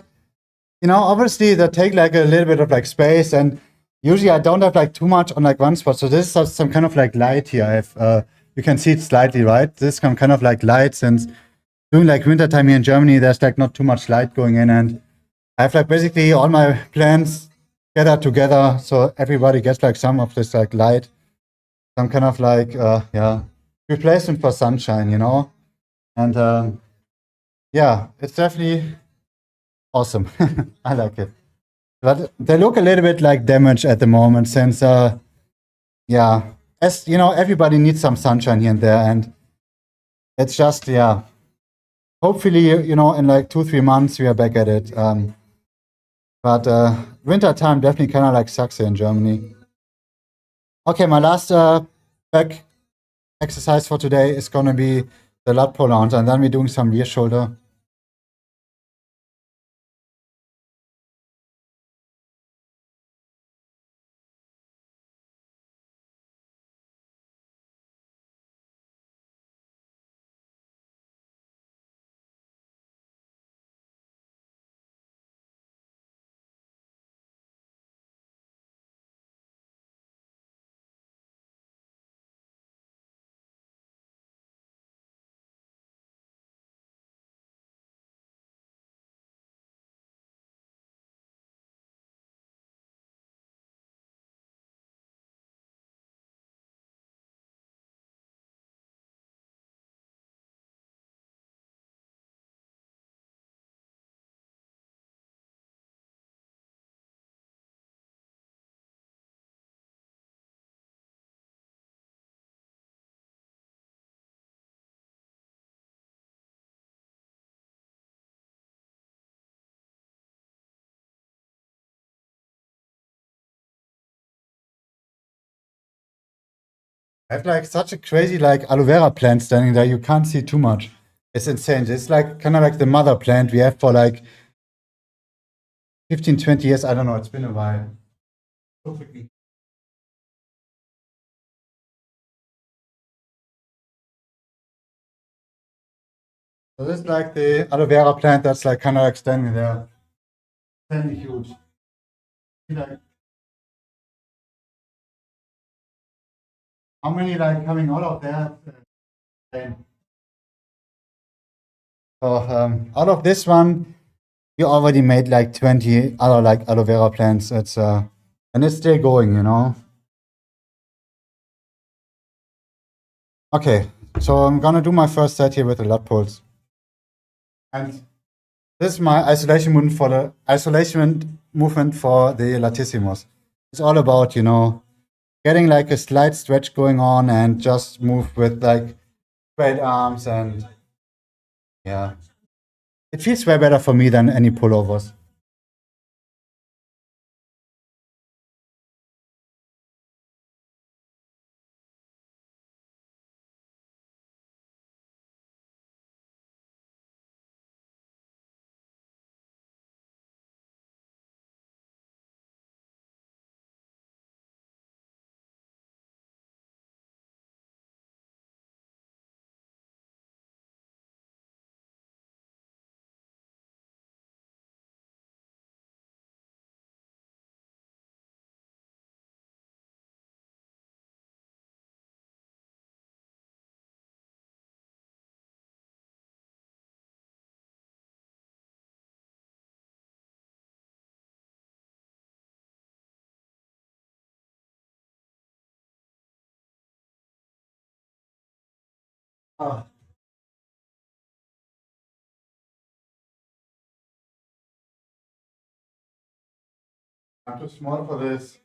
obviously they take like a little bit of like space, and usually I don't have like too much on like one spot. So this is some kind of like light here. I have you can see it slightly, right? This is some kind of like light, since during like winter time here in Germany, there's like not too much light going in, and I have like basically all my plants gathered together, so everybody gets like some of this like light, some kind of like replacement for sunshine, and yeah, it's definitely awesome. I like it, but they look a little bit like damaged at the moment, since yeah, as you know, everybody needs some sunshine here and there, and it's just hopefully in like 2-3 months we are back at it. But winter time definitely kind of like sucks here in Germany. Okay, my last back exercise for today is gonna be the lat pull downs, and then we're doing some rear shoulder. I have like such a crazy like aloe vera plant standing there. You can't see too much. It's insane. It's like kind of like the mother plant we have for like 15, 20 years. I don't know. It's been a while. Perfectly. So this is like the aloe vera plant that's like kind of like standing there. Insanely huge. Like, how many like coming out of there? So out of this one, you already made like 20 other like aloe vera plants. It's and it's still going. Okay, so I'm gonna do my first set here with the lat pulls. And this is my isolation movement for the latissimus. It's all about, getting like a slight stretch going on and just move with like straight arms, and yeah. It feels way better for me than any pullovers. Ah, I'm too small for this.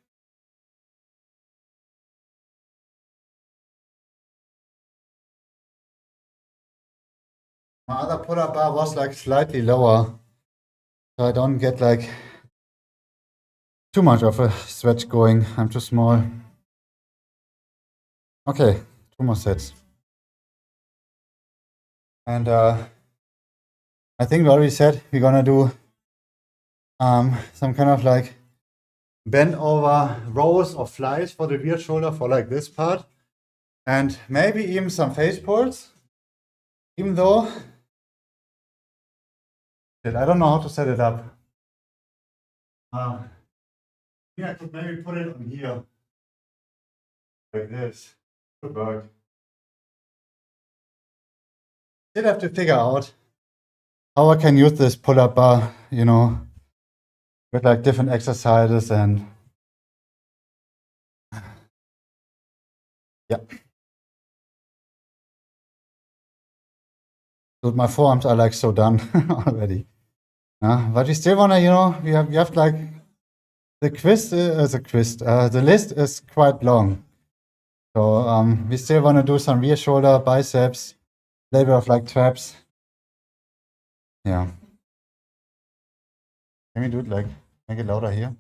My other pull-up bar was like slightly lower, so I don't get like too much of a stretch going. I'm too small. Okay, 2 more sets. And I think we already said we're gonna do some kind of like bend over rows or flies for the rear shoulder for like this part. And maybe even some face pulls, even though, shit, I don't know how to set it up. Yeah, I could maybe put it on here, like this. Could work. Still have to figure out how I can use this pull-up bar, you know, with like different exercises and yeah. So my forearms are like so done already. But we still wanna, you know, we have like the the list is quite long. So we still wanna do some rear shoulder, biceps, a little bit of like traps. Yeah. Can we do it like make it louder here?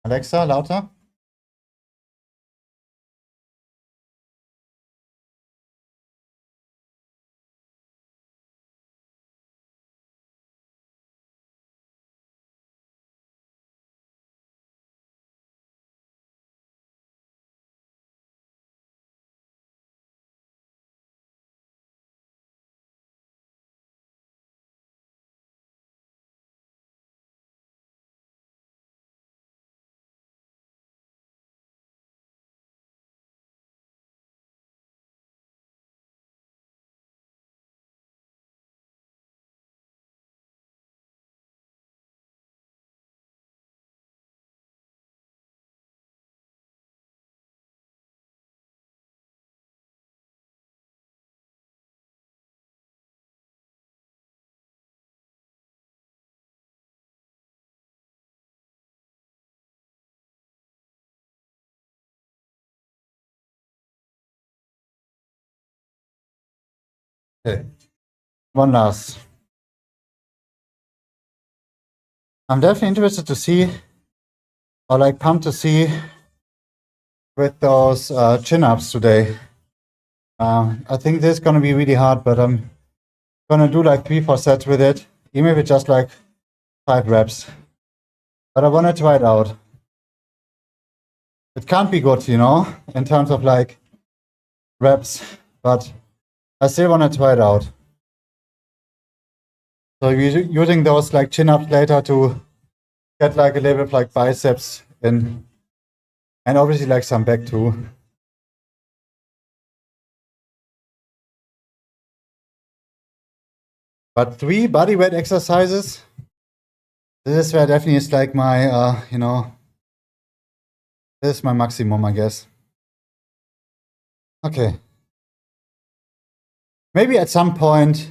Alexa, louder? Okay. One last. I'm definitely interested to see, or like pumped to see with those chin-ups today. I think this is gonna be really hard, but I'm gonna do like 3-4 sets with it, even if it's just like 5 reps. But I wanna try it out. It can't be good, you know, in terms of like reps, but I still wanna try it out. So we're using those like chin-ups later to get like a little bit of like biceps in, and obviously like some back too. But 3 bodyweight exercises, this is where definitely is like my, you know, this is my maximum, I guess. Okay. Maybe at some point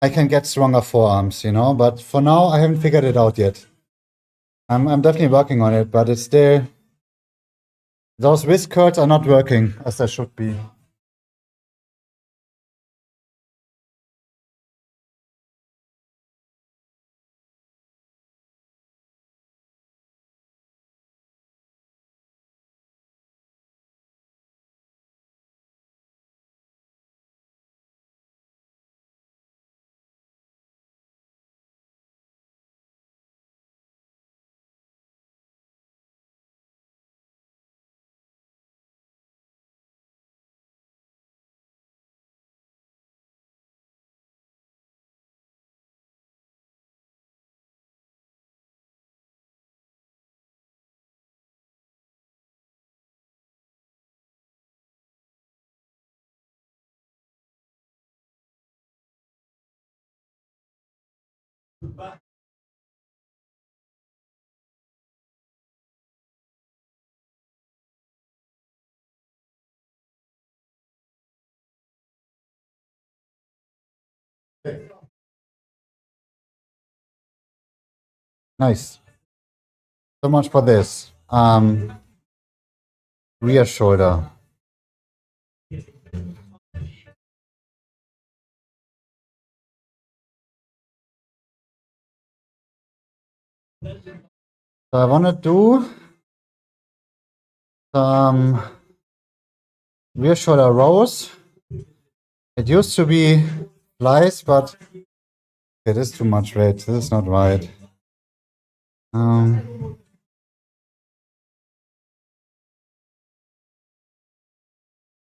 I can get stronger forearms, you know, but for now I haven't figured it out yet. I'm definitely working on it, but it's still, those wrist curls are not working as they should be. Nice. So much for this. Rear shoulder. So I want to do some rear shoulder rows. It used to be flies, but it is too much weight. This is not right.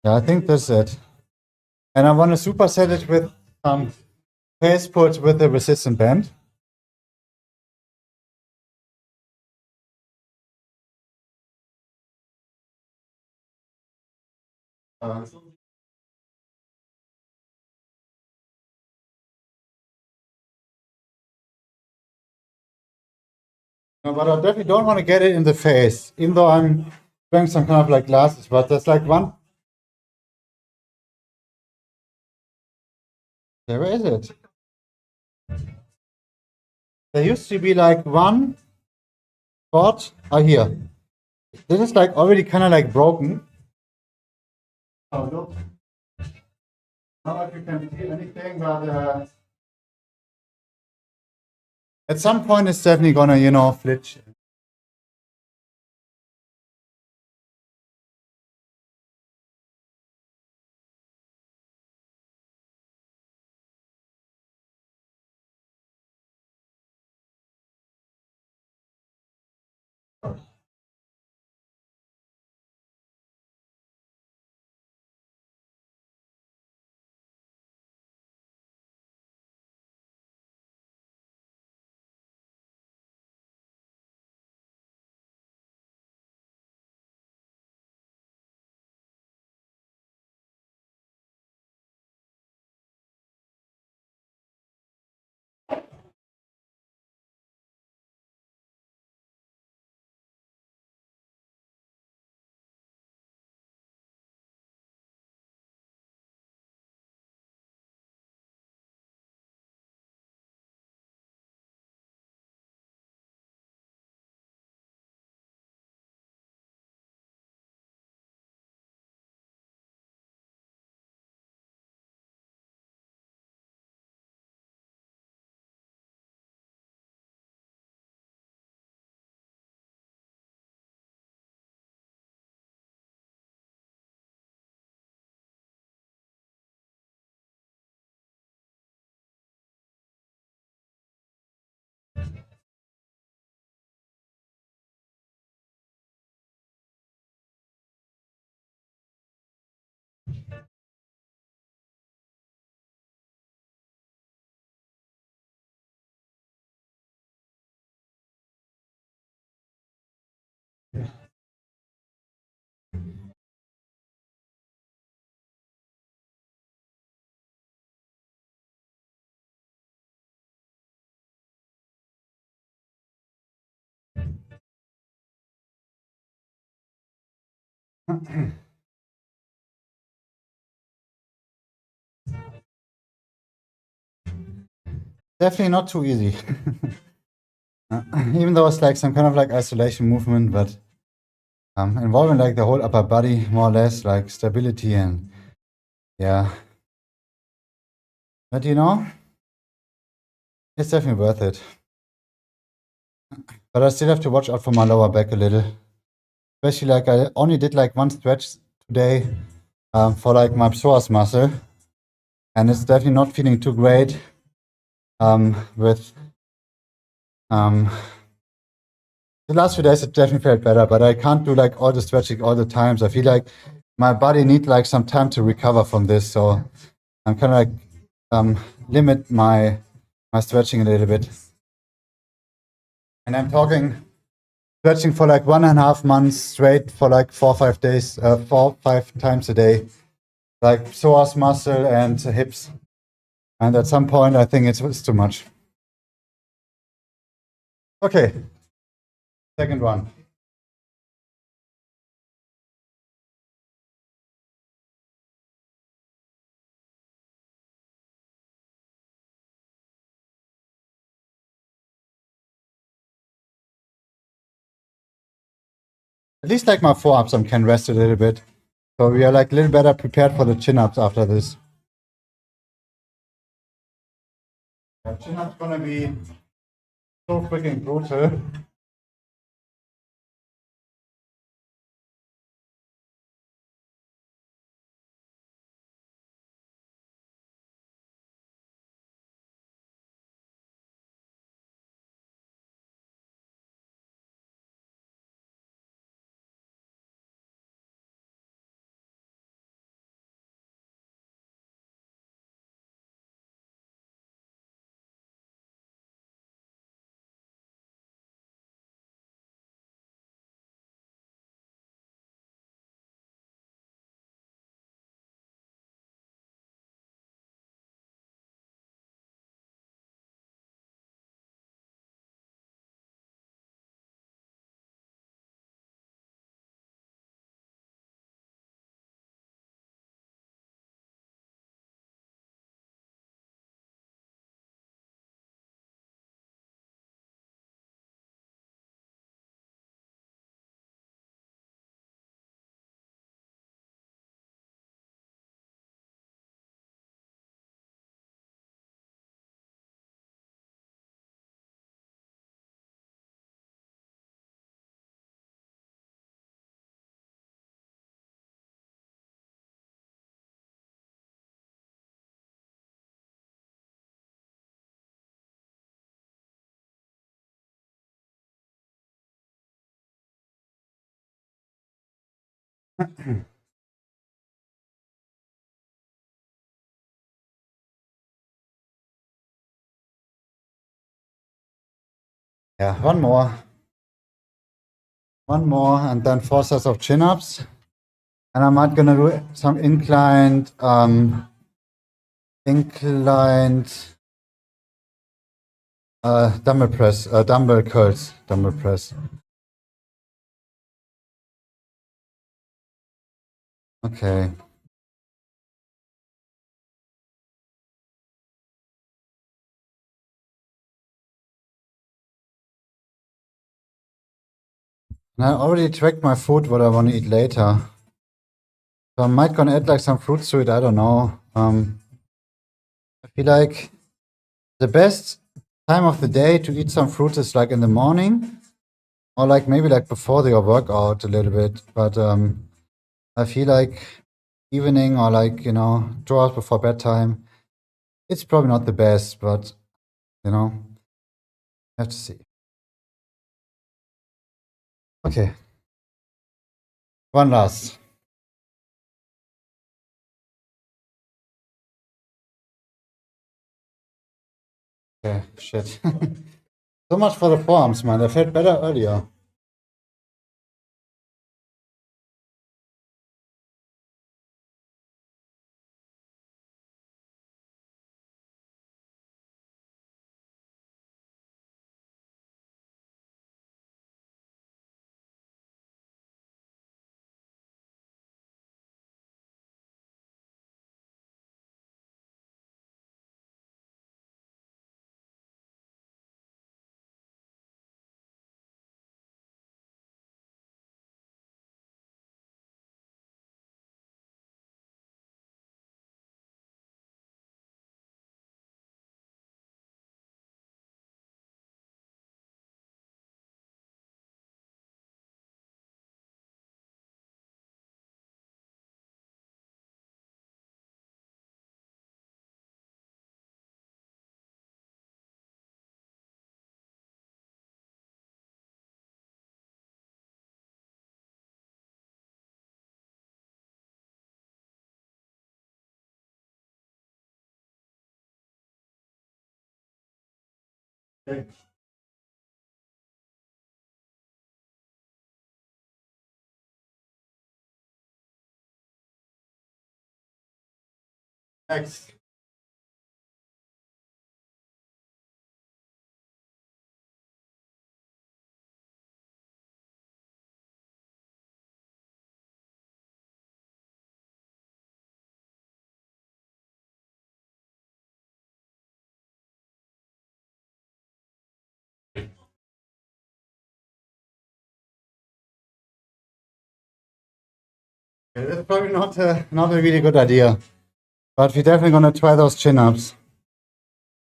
Yeah, I think that's it. And I want to superset it with some face pull with a resistant band. No, but I definitely don't want to get it in the face, even though I'm wearing some kind of like glasses. But there's like one. Where is it? There used to be like one spot. Oh, here. This is like already kind of like broken. Oh, look. I don't know if you can see anything, but at some point it's definitely gonna, flitch. Definitely not too easy. Even though it's like some kind of like isolation movement, but involving like the whole upper body, more or less, like stability and yeah. But it's definitely worth it. But I still have to watch out for my lower back a little. Especially like I only did like one stretch today for like my psoas muscle. And it's definitely not feeling too great with the last few days it definitely felt better, but I can't do like all the stretching all the times. I feel like my body needs like some time to recover from this. So I'm kind of like limit my stretching a little bit. And I'm talking stretching for like 1.5 months straight for like 4 or 5 days, 4 or 5 times a day, like psoas muscle and hips. And at some point, I think it's too much. Okay, second one. At least like my forearms, I can rest a little bit. So we are like a little better prepared for the chin-ups after this. Chin-ups gonna be so freaking brutal. Yeah, one more. One more, and then 4 sets of chin-ups. And I might gonna do some inclined dumbbell press, dumbbell curls, dumbbell press. Okay. And I already tracked my food, what I want to eat later. So I might gonna add like some fruits to it, I don't know. I feel like the best time of the day to eat some fruits is like in the morning, or like maybe like before your workout a little bit. But I feel like evening or like, 2 hours before bedtime, it's probably not the best, but have to see. Okay. One last. Okay, shit. So much for the forearms, man. They felt better earlier. Okay. Next. That's probably not a really good idea. But we're definitely gonna try those chin-ups.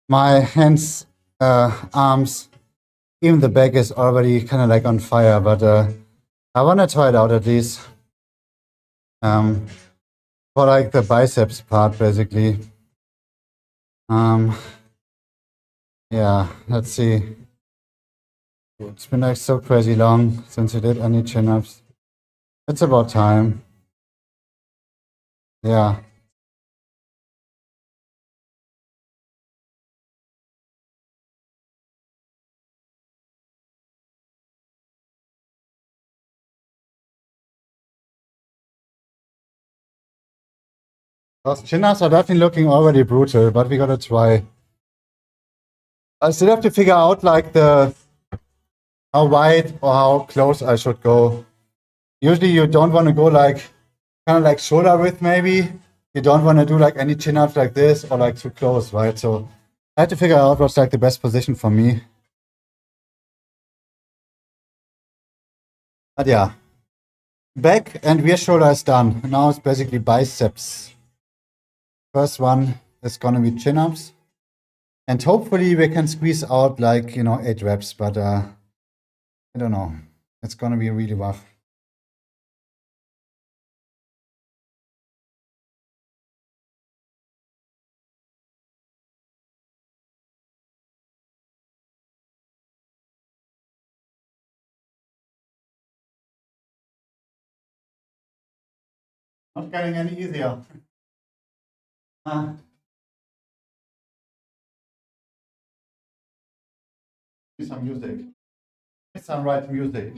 My hands, arms, even the back is already kind of like on fire, but I wanna try it out at least. For like the biceps part, basically. Yeah, let's see. It's been like so crazy long since we did any chin-ups. It's about time. Yeah. Those chin-ups are definitely looking already brutal, but we gotta try. I still have to figure out like how wide or how close I should go. Usually you don't want to go like kind of like shoulder width maybe. You don't want to do like any chin-ups like this or like too close, right? So I have to figure out what's like the best position for me. But yeah, back and rear shoulder is done. Now it's basically biceps. First one is gonna be chin-ups. And hopefully we can squeeze out like, 8 reps, but I don't know. It's gonna be really rough. Not getting any easier. Some music. Some right music.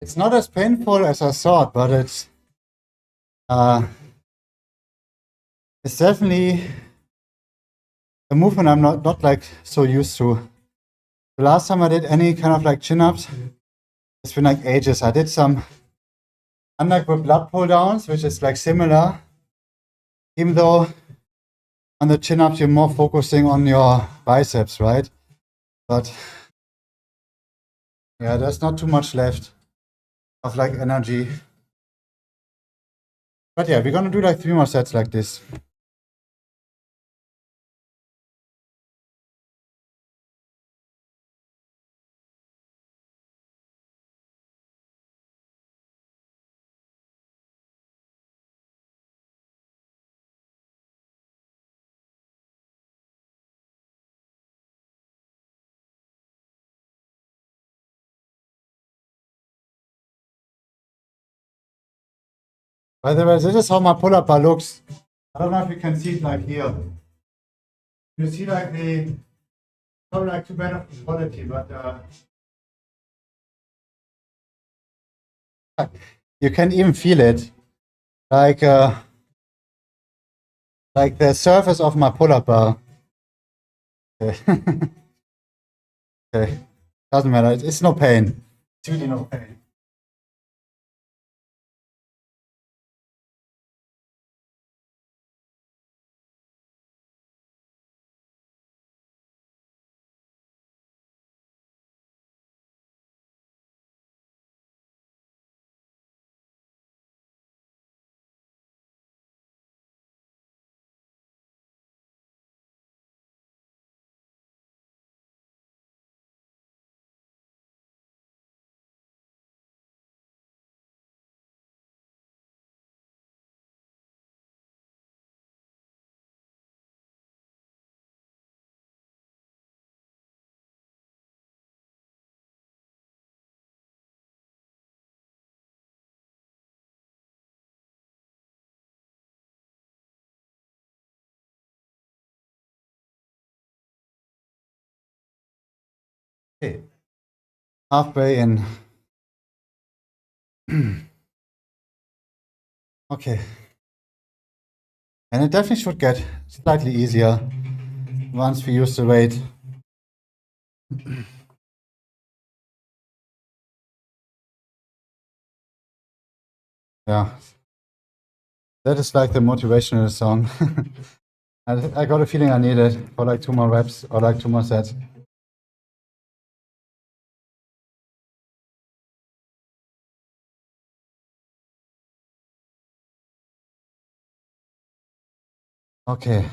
It's not as painful as I thought, but it's definitely a movement I'm not like so used to. The last time I did any kind of like chin-ups, it's been like ages. I did some undergrip lat pull downs, which is like similar, even though on the chin-ups you're more focusing on your biceps, right? But yeah, there's not too much left of like energy. But yeah, we're gonna do like 3 more sets like this. By the way, this is how my pull-up bar looks. I don't know if you can see it like here. You see like the, not like too bad of the quality, but you can even feel it. Like the surface of my pull-up bar. Okay. Okay. Doesn't matter. It's no pain. It's really no pain. Okay. Halfway in. Okay. And it definitely should get slightly easier once we use the weight. Yeah. That is like the motivational song. I got a feeling I need it for like 2 more reps or like 2 more sets. Okay.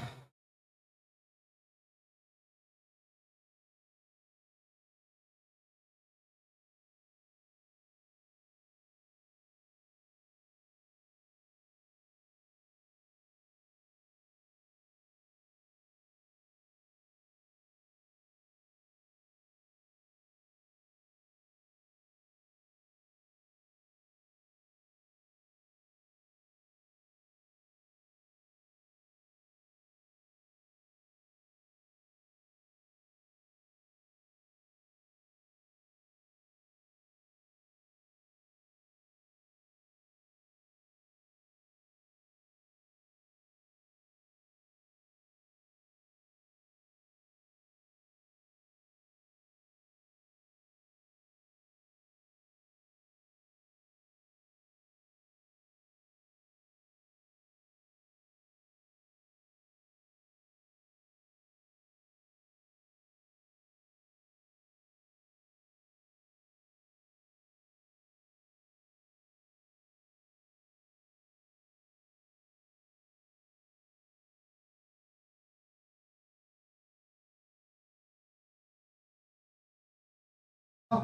Hi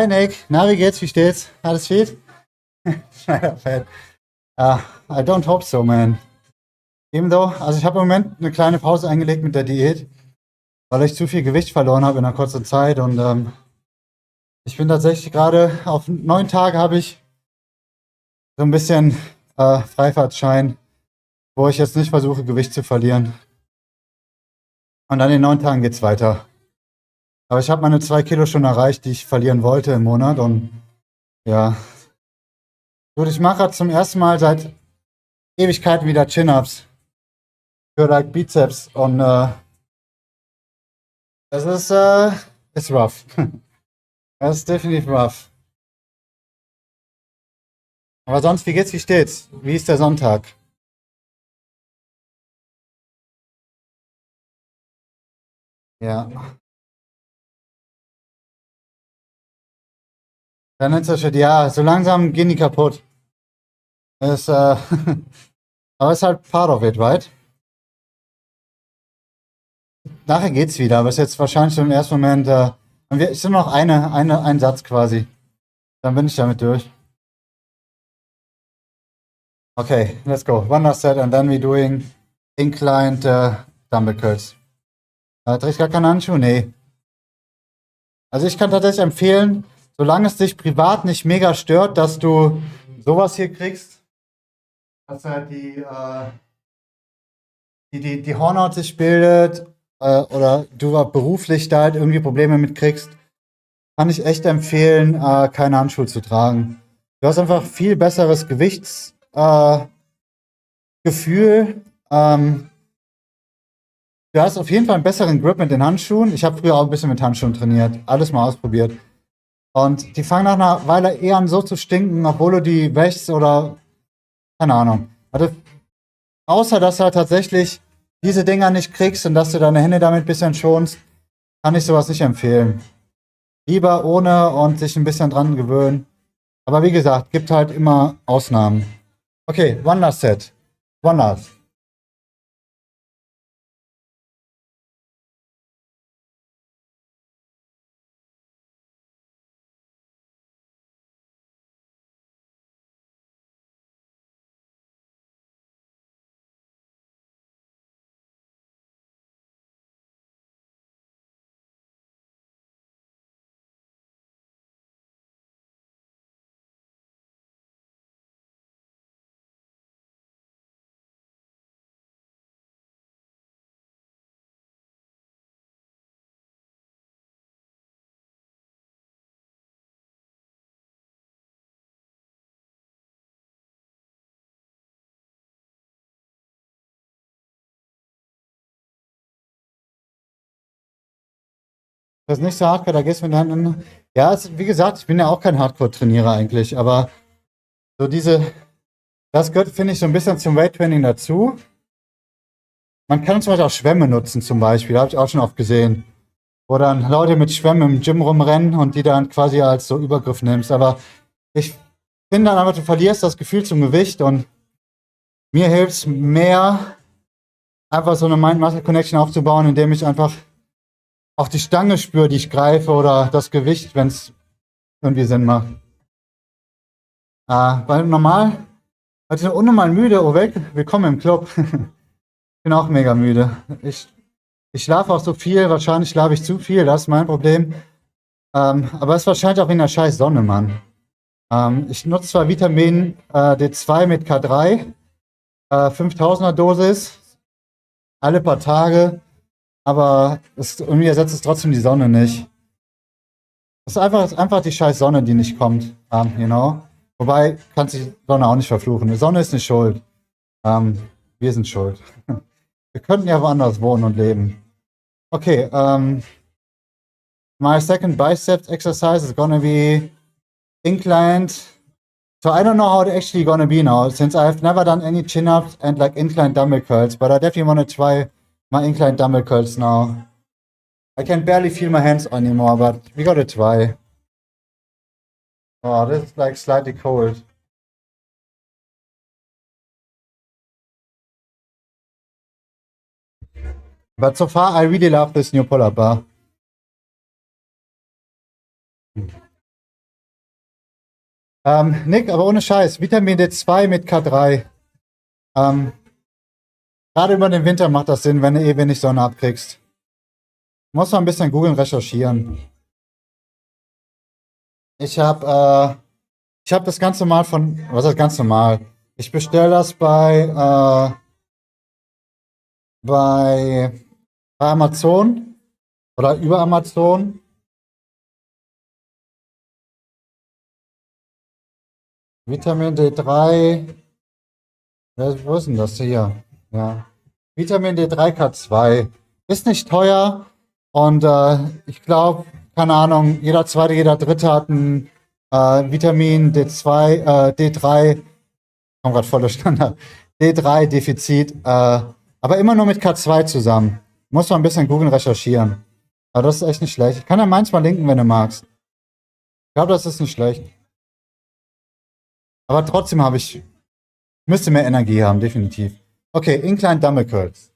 Nick, na wie geht's, wie steht's? Alles fit? Schneider-Fan. I don't hope so, man. Ebenso, also ich habe im Moment eine kleine Pause eingelegt mit der Diät, weil ich zu viel Gewicht verloren habe in einer kurzen Zeit und ich bin tatsächlich gerade auf 9 Tage habe ich so ein bisschen Freifahrtschein, wo ich jetzt nicht versuche, Gewicht zu verlieren. Und an den 9 Tagen geht's weiter. Aber ich habe meine 2 Kilo schon erreicht, die ich verlieren wollte im Monat und ja. Gut, ich mache gerade zum ersten Mal seit Ewigkeiten wieder Chin-Ups für like Bizeps und es ist rough. Es ist definitiv rough. Aber sonst, wie geht's, wie steht's? Wie ist der Sonntag? Ja, dann ist das schon, ja, so langsam gehen die kaputt. Es, aber es ist halt part of it, right? Nachher geht's wieder, aber es ist jetzt wahrscheinlich so im ersten Moment, und es ist nur noch ein Satz quasi. Dann bin ich damit durch. Okay, let's go. One last set and then we're doing inclined dumbbell curls. Trägst gar keinen Handschuh? Nee. Also ich kann tatsächlich empfehlen, solange es dich privat nicht mega stört, dass du sowas hier kriegst, dass halt die Hornhaut sich bildet oder du beruflich da halt irgendwie Probleme mit kriegst, kann ich echt empfehlen, keine Handschuhe zu tragen. Du hast einfach viel besseres Gewichtsgefühl. Du hast auf jeden Fall einen besseren Grip mit den Handschuhen. Ich habe früher auch ein bisschen mit Handschuhen trainiert, alles mal ausprobiert. Und die fangen nach einer Weile eher an so zu stinken, obwohl du die wäschst oder keine Ahnung. Also, außer dass du halt tatsächlich diese Dinger nicht kriegst und dass du deine Hände damit ein bisschen schonst, kann ich sowas nicht empfehlen. Lieber ohne und sich ein bisschen dran gewöhnen. Aber wie gesagt, gibt halt immer Ausnahmen. Okay, one last set. One last. Das ist nicht so hardcore, da gehst du mit den Händen. Ja, wie gesagt, ich bin ja auch kein Hardcore-Trainierer eigentlich, aber so das gehört, finde ich, so ein bisschen zum Weighttraining dazu. Man kann zum Beispiel auch Schwämme nutzen, zum Beispiel, habe ich auch schon oft gesehen. Wo dann Leute mit Schwämmen im Gym rumrennen und die dann quasi als so Übergriff nimmst. Aber ich finde dann einfach, du verlierst das Gefühl zum Gewicht und mir hilft es mehr, einfach so eine Mind-Muscle-Connection aufzubauen, indem ich einfach auch die Stange spüre, die ich greife oder das Gewicht, wenn es irgendwie Sinn macht. Weil normal, heute sind unnormal müde, oh willkommen im Club. Bin auch mega müde. Ich schlafe auch so viel, wahrscheinlich schlafe ich zu viel, das ist mein Problem. Aber es ist wahrscheinlich auch in der scheiß Sonne, Mann. Ich nutze zwar Vitamin D2 mit K3, 5000er Dosis, alle paar Tage, aber irgendwie ersetzt es trotzdem die Sonne nicht. Es ist einfach die scheiß Sonne, die nicht kommt, you know? Wobei, kannst die Sonne auch nicht verfluchen. Die Sonne ist nicht schuld. Wir sind schuld. Wir könnten ja woanders wohnen und leben. Okay, my second biceps exercise is gonna be inclined So I don't know how it's actually gonna be now, since I've never done any chin-ups and like incline dumbbell curls, but I definitely want to try my incline dumbbell curls now. I can barely feel my hands anymore, but we gotta try. Oh, this is like slightly cold. But so far, I really love this new pull-up bar. Nick, aber ohne Scheiß, Vitamin D2 mit K3. Gerade über den Winter macht das Sinn, wenn du eh wenig Sonne abkriegst. Muss mal ein bisschen googeln, recherchieren. Ich habe das ganz normal was heißt ganz normal? Ich bestelle das bei Amazon oder über Amazon. Vitamin D3. Wo ist denn das hier? Ja. Vitamin D3 K2. Ist nicht teuer. Und ich glaube, keine Ahnung, jeder zweite, jeder dritte hat ein Vitamin D2, D3, komm gerade voll durcheinander, D3-Defizit, aber immer nur mit K2 zusammen. Muss man ein bisschen googeln, recherchieren. Aber das ist echt nicht schlecht. Ich kann ja manchmal linken, wenn du magst. Ich glaube, das ist nicht schlecht. Aber trotzdem müsste mehr Energie haben, definitiv. Okay, Incline Dumbbell Curls.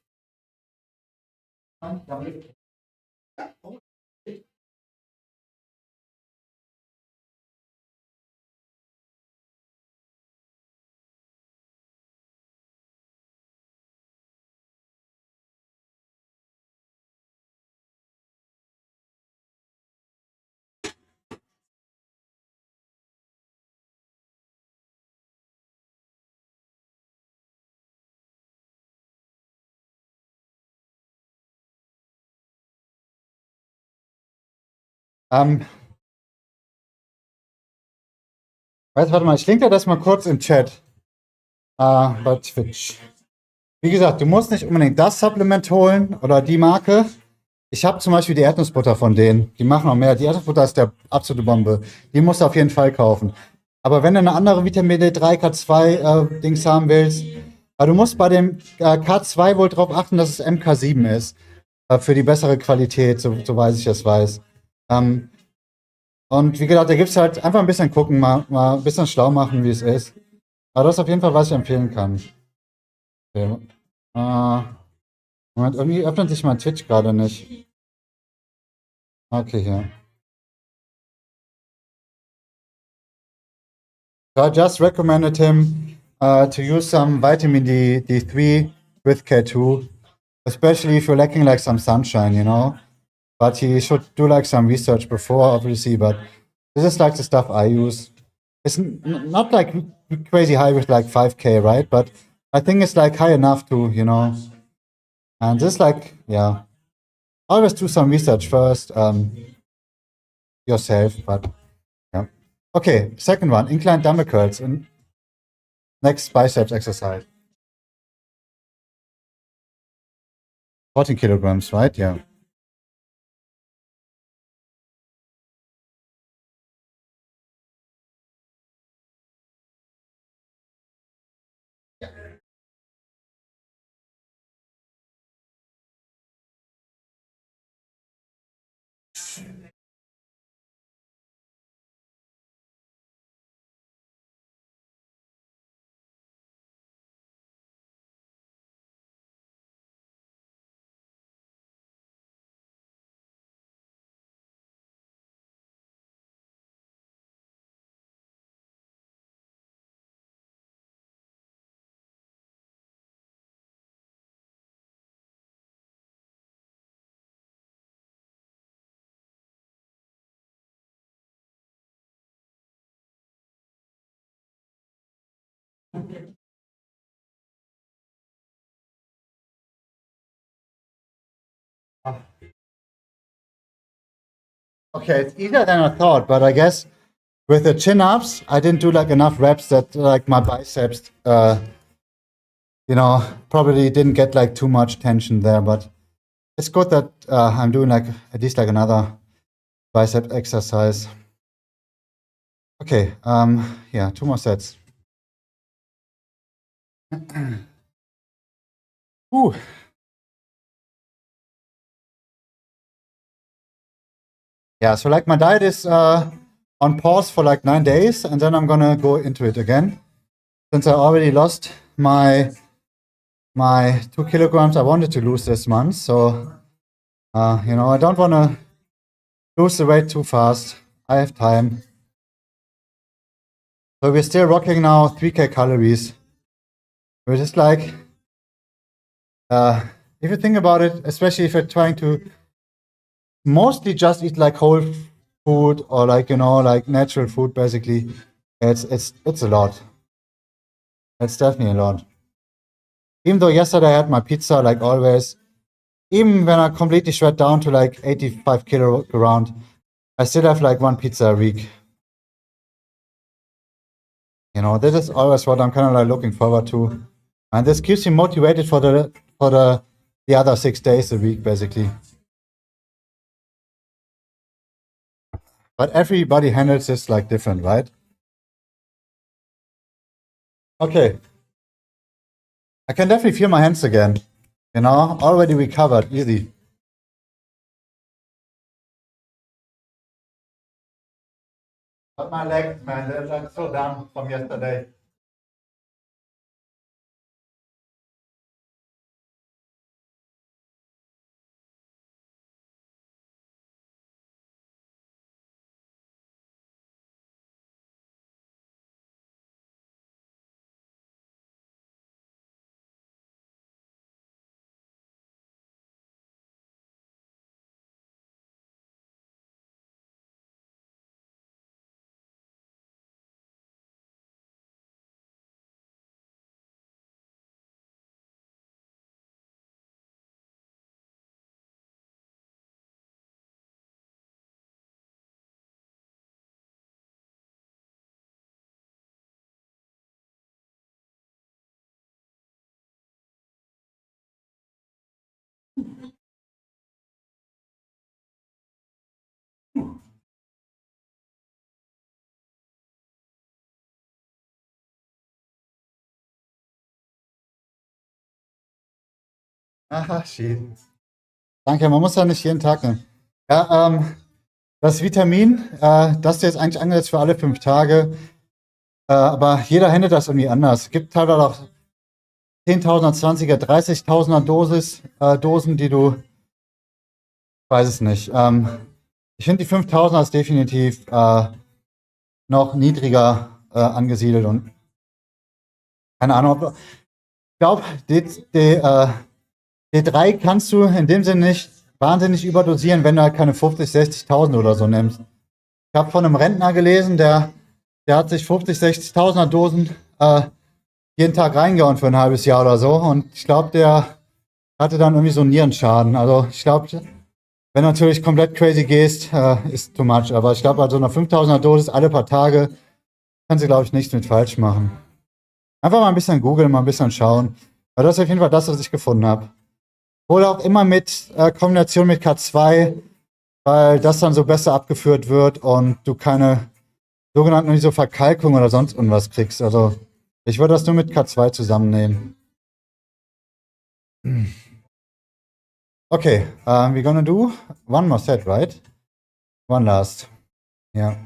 Warte mal, ich link dir das mal kurz im Chat. Bei Twitch. Wie gesagt, du musst nicht unbedingt das Supplement holen oder die Marke. Ich habe zum Beispiel die Erdnussbutter von denen. Die machen auch mehr. Die Erdnussbutter ist der absolute Bombe. Die musst du auf jeden Fall kaufen. Aber wenn du eine andere Vitamin D3, K2 Dings haben willst, du musst bei dem K2 wohl darauf achten, dass es MK7 ist. Für die bessere Qualität, so weiß ich es weiß. Und wie gesagt, da gibt es halt einfach ein bisschen gucken, mal ein bisschen schlau machen, wie es ist. Aber das ist auf jeden Fall, was ich empfehlen kann. Okay. Moment, irgendwie öffnet sich mein Twitch gerade nicht. Okay, hier. So I just recommended him to use some vitamin D3 with K2, especially if you're lacking like some sunshine, you know. But he should do like some research before, obviously. But this is like the stuff I use. It's not like crazy high with like 5K, right? But I think it's like high enough to, you know. And this like, yeah. Always do some research first yourself, but yeah. Okay, second one, incline dumbbell curls. And next biceps exercise. 14 kilograms, right? Yeah. Okay, it's easier than I thought, but I guess with the chin-ups, I didn't do like enough reps that like my biceps, you know, probably didn't get like too much tension there, but it's good that I'm doing like at least like another bicep exercise. Okay, yeah, 2 more sets. Ooh. Yeah, so like my diet is on pause for like 9 days, and then I'm gonna go into it again. Since I already lost my 2 kilograms I wanted to lose this month, so you know, I don't want to lose the weight too fast. I have time. So we're still rocking now 3K calories, which is like, if you think about it, especially if you're trying to mostly just eat like whole food or like, you know, like natural food, basically, it's a lot. It's definitely a lot. Even though yesterday I had my pizza, like always, even when I completely shred down to like 85 kilo around, I still have like 1 pizza a week. You know, this is always what I'm kind of like looking forward to, and this keeps me motivated for the other 6 days a week, basically. But everybody handles this like different, right? Okay, I can definitely feel my hands again. You know, already recovered, easy. But my legs, man, they're like so done from yesterday. Aha, shit. Danke, man muss ja nicht jeden Tag nehmen. Ja, das Vitamin, das ist jetzt eigentlich angesetzt für alle 5 Tage. Aber jeder handelt das irgendwie anders. Es gibt teilweise auch 10.000er, 20er, 30.000er Dosen, die du, weiß es nicht. Ich finde die 5.000er ist definitiv noch niedriger angesiedelt und keine Ahnung. Ich glaube, D3 kannst du in dem Sinne nicht wahnsinnig überdosieren, wenn du halt keine 50, 60.000 oder so nimmst. Ich habe von einem Rentner gelesen, der hat sich 50, 60.000er Dosen jeden Tag reingehauen für ein halbes Jahr oder so. Und ich glaube, der hatte dann irgendwie so einen Nierenschaden. Also ich glaube, wenn du natürlich komplett crazy gehst, ist too much. Aber ich glaube, bei so einer 5.000er Dosis alle paar Tage kannst du, glaube ich, nichts mit falsch machen. Einfach mal ein bisschen googeln, mal ein bisschen schauen. Aber das ist auf jeden Fall das, was ich gefunden habe. Oder auch immer mit Kombination mit K2, weil das dann so besser abgeführt wird und du keine sogenannten so Verkalkung oder sonst irgendwas kriegst. Also ich würde das nur mit K2 zusammennehmen. Okay, we're gonna do 1 more set, right? 1 last. Yeah.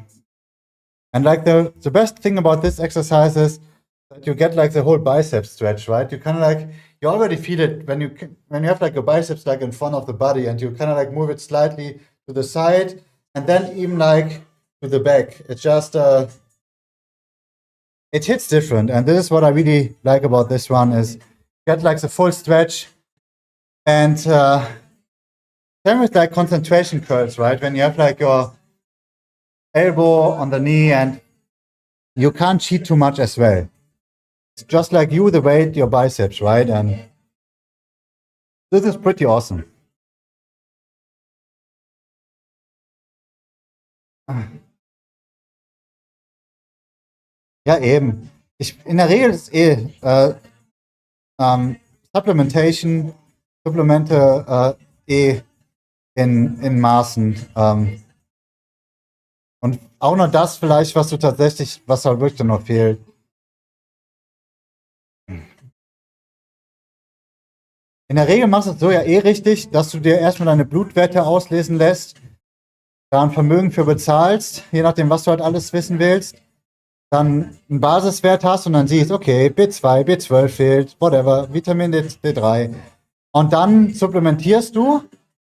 And like the best thing about this exercise is that you get like the whole bicep stretch, right? You kind of like, you already feel it when you have like your biceps like in front of the body, and you kind of like move it slightly to the side and then even like to the back. It just it hits different, and this is what I really like about this one is get like the full stretch. And same with like concentration curls, right? When you have like your elbow on the knee and you can't cheat too much as well. It's just like you, the weight, your biceps, right? And this is pretty awesome. Ja, eben. In der Regel ist Supplementation, Supplemente in Maßen. Und auch noch das vielleicht, was halt wirklich dann noch fehlt. In der Regel machst du es so ja eh richtig, dass du dir erstmal deine Blutwerte auslesen lässt, da ein Vermögen für bezahlst, je nachdem, was du halt alles wissen willst, dann einen Basiswert hast und dann siehst, okay, B2, B12 fehlt, whatever, Vitamin D3. Und dann supplementierst du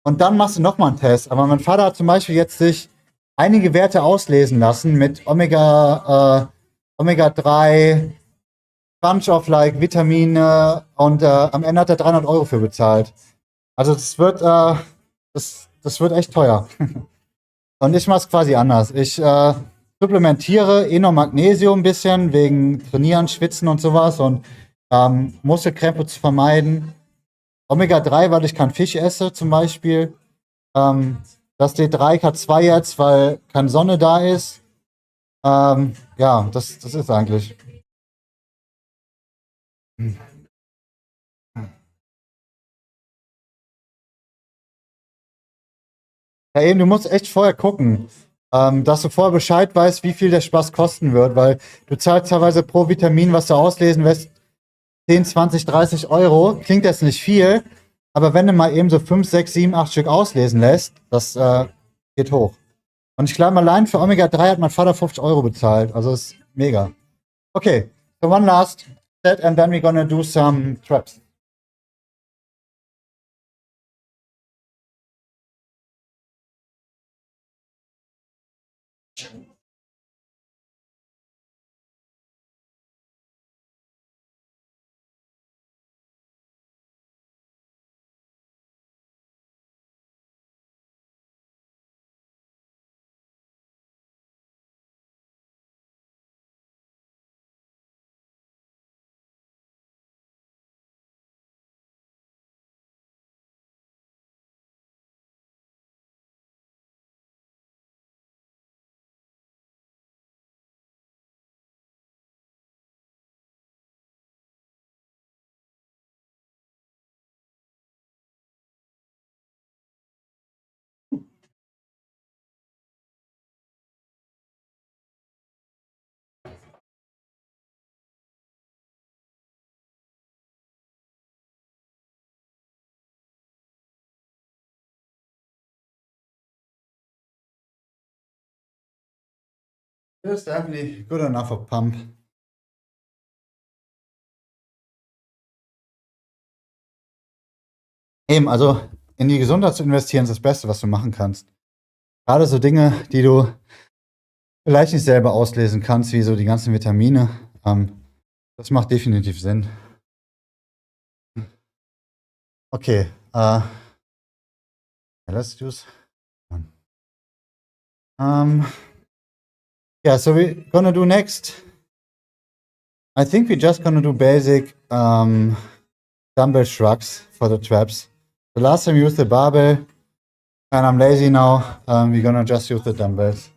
und dann machst du nochmal einen Test. Aber mein Vater hat zum Beispiel jetzt sich einige Werte auslesen lassen mit Omega-3, Bunch of like Vitamine und am Ende hat er 300 Euro für bezahlt. Also das wird echt teuer. Und ich mache es quasi anders. Ich supplementiere eh noch Magnesium ein bisschen wegen Trainieren, Schwitzen und sowas und Muskelkrämpfe zu vermeiden. Omega-3, weil ich keinen Fisch esse zum Beispiel. Das D3, K2 jetzt, weil keine Sonne da ist. Ja, das ist eigentlich. Ja, eben, du musst echt vorher gucken, dass du vorher Bescheid weißt, wie viel der Spaß kosten wird, weil du zahlst teilweise pro Vitamin, was du auslesen lässt, 10, 20, 30 Euro. Klingt jetzt nicht viel, aber wenn du mal eben so 5, 6, 7, 8 Stück auslesen lässt, das geht hoch. Und ich glaube, allein für Omega-3 hat mein Vater 50 Euro bezahlt. Also ist mega. Okay, so one last set and then we're gonna do some traps. This is definitely good enough for pump. Eben, also in die Gesundheit zu investieren, ist das Beste, was du machen kannst. Gerade so Dinge, die du vielleicht nicht selber auslesen kannst, wie so die ganzen Vitamine. Das macht definitiv Sinn. Okay, let's do this. Yeah, so we're gonna do next. I think we're just gonna do basic dumbbell shrugs for the traps. The last time we used the barbell, and I'm lazy now. We're gonna just use the dumbbells.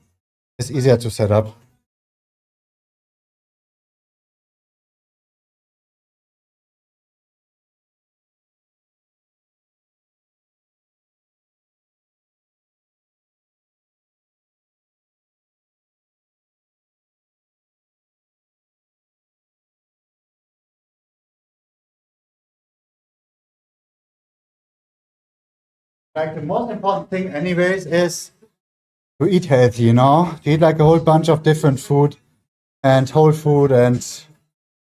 It's easier to set up. Like the most important thing anyways is to eat healthy, you know? To eat like a whole bunch of different food and whole food and,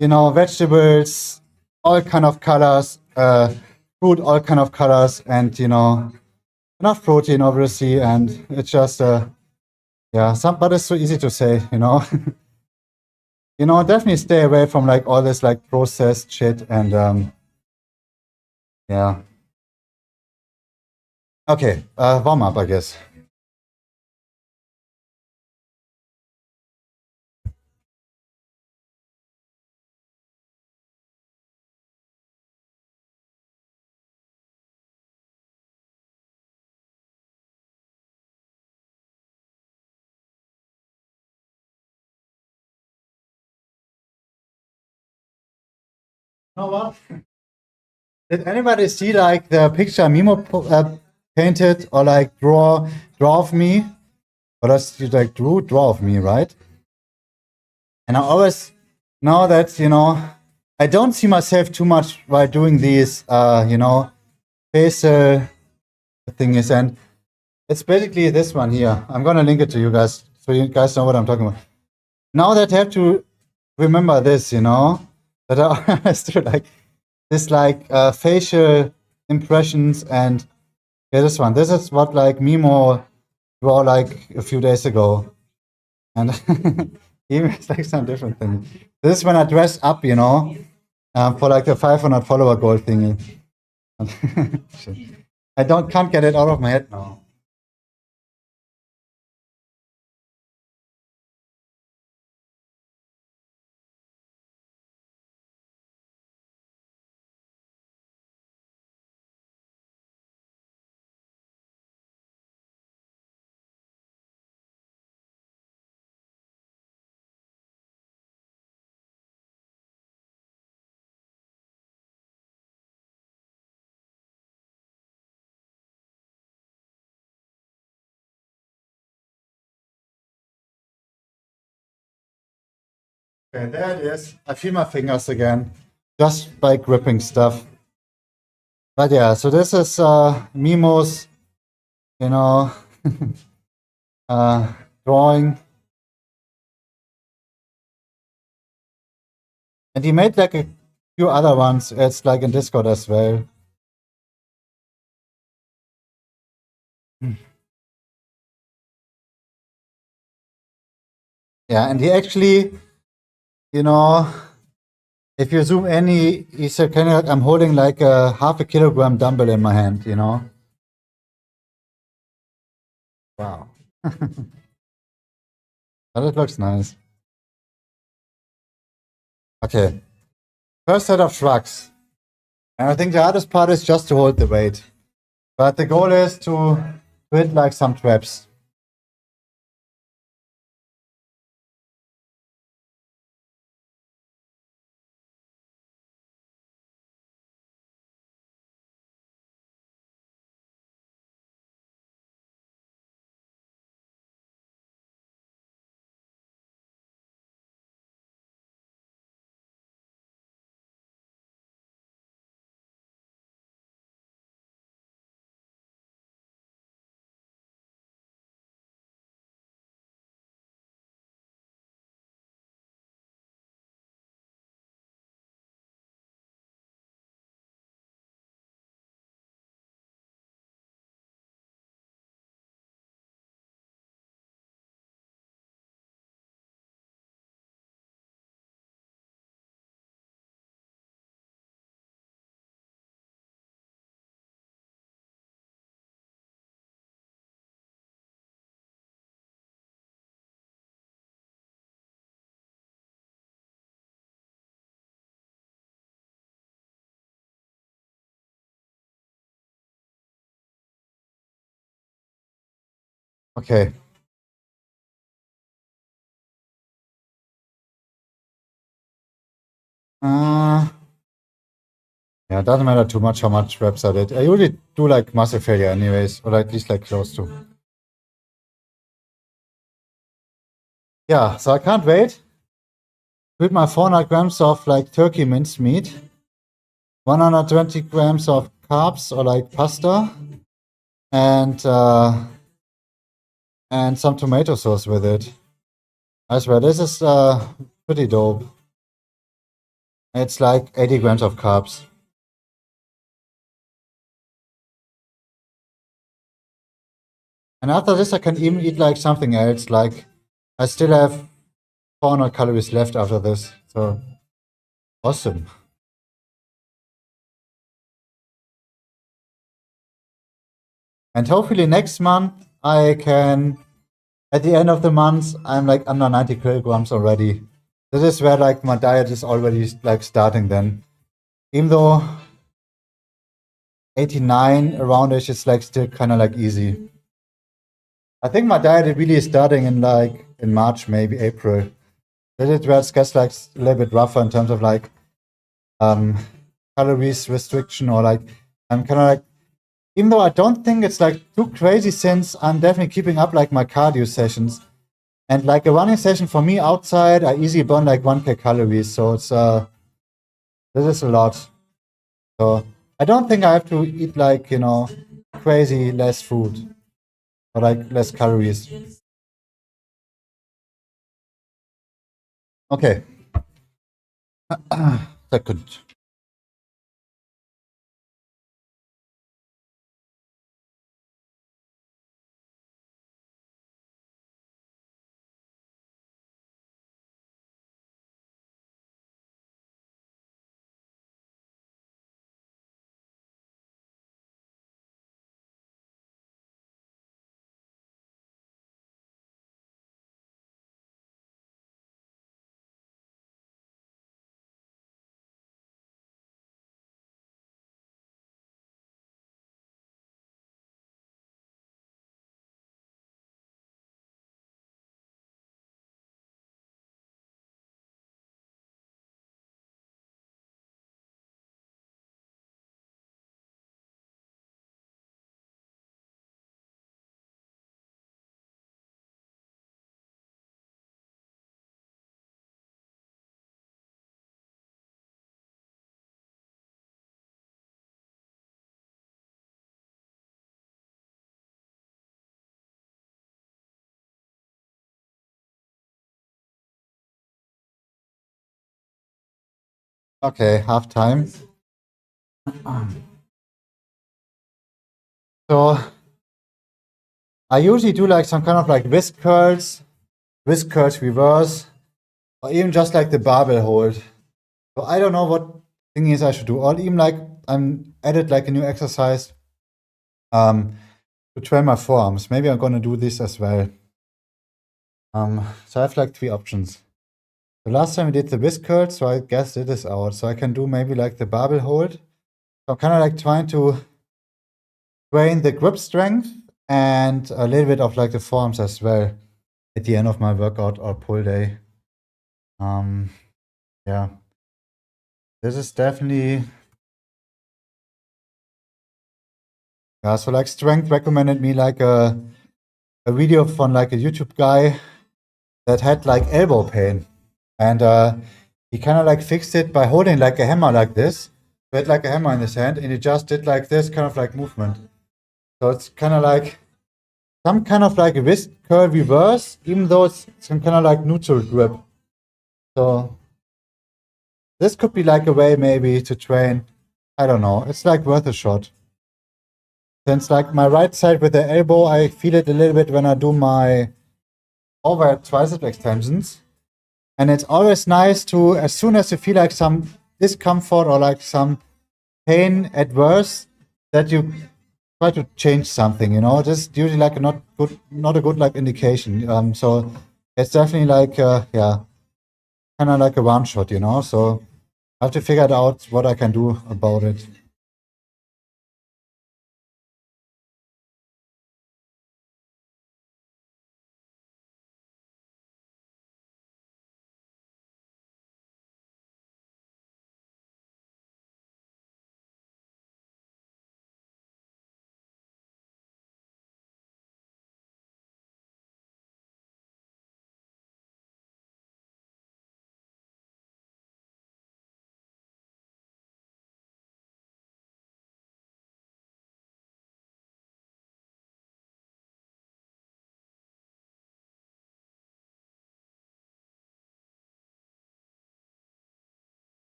you know, vegetables, all kind of colors, fruit, all kind of colors and, you know, enough protein obviously. And it's just, yeah, but it's so easy to say, you know? You know, definitely stay away from like all this like processed shit and, yeah. Okay, warm up, I guess. You know what? Did anybody see like the picture Mimo painted or like draw of me But that's like the root draw of me, right? And I always know that, you know, I don't see myself too much while doing these, you know, facial thingies. And it's basically this one here. I'm going to link it to you guys so you guys know what I'm talking about. Now that I have to remember this, you know, that I always do like this, like facial impressions. And yeah, this one. This is what like Mimo draw like a few days ago. And even it's like some different thing. This is when I dress up, you know, for like the 500 follower goal thingy. I can't get it out of my head now. Okay, there it is. I feel my fingers again, just by gripping stuff. But yeah, so this is Mimo's, you know, drawing. And he made like a few other ones. It's like in Discord as well. Yeah, and he actually, you know, if you zoom in, he said, kind of like, I'm holding like a 0.5 kilogram dumbbell in my hand, you know? Wow. But it looks nice. Okay. First set of shrugs. And I think the hardest part is just to hold the weight. But the goal is to hit like some traps. Okay. Yeah, it doesn't matter too much how much reps I did. I usually do like muscle failure anyways, or at least like close to. Yeah, so I can't wait. With my 400 grams of like turkey minced meat, 120 grams of carbs or like pasta, and some tomato sauce with it. I swear, this is pretty dope. It's like 80 grams of carbs. And after this, I can even eat like something else. Like, I still have 400 calories left after this. So, awesome. And hopefully next month, I can, at the end of the month, I'm like under 90 kilograms already. This is where like my diet is already like starting then. Even though 89 around-ish is like still kind of like easy. I think my diet really is starting in like in March, maybe April. This is where it gets like a little bit rougher in terms of like calories restriction, or like I'm kind of like even though I don't think it's like too crazy, since I'm definitely keeping up like my cardio sessions. And like a running session for me outside, I easily burn like 1K calories. So it's this is a lot. So I don't think I have to eat like, you know, crazy less food or like less calories. Okay. Second. Okay, half time. So I usually do like some kind of like wrist curls reverse, or even just like the barbell hold. So I don't know what thing is I should do, or even like I'm added like a new exercise to train my forearms. Maybe I'm gonna do this as well. So I have like 3 options. The last time we did the wrist curl, so I guess it is out. So I can do maybe like the barbell hold. So I'm kind of like trying to train the grip strength and a little bit of like the forearms as well at the end of my workout or pull day. Yeah, this is definitely, yeah. So like strength recommended me like a video from like a YouTube guy that had like elbow pain, and he kind of like fixed it by holding like a hammer like this. He had like a hammer in his hand, and he just did like this kind of like movement. So it's kind of like some kind of like a wrist curl reverse, even though it's some kind of like neutral grip. So this could be like a way maybe to train. I don't know. It's like worth a shot. Since like my right side with the elbow, I feel it a little bit when I do my overhead tricep extensions. And it's always nice to, as soon as you feel like some discomfort or like some pain adverse, that you try to change something, you know. This is usually like a not a good like indication. So it's definitely like yeah, kind of like a one shot, you know. So I have to figure out what I can do about it.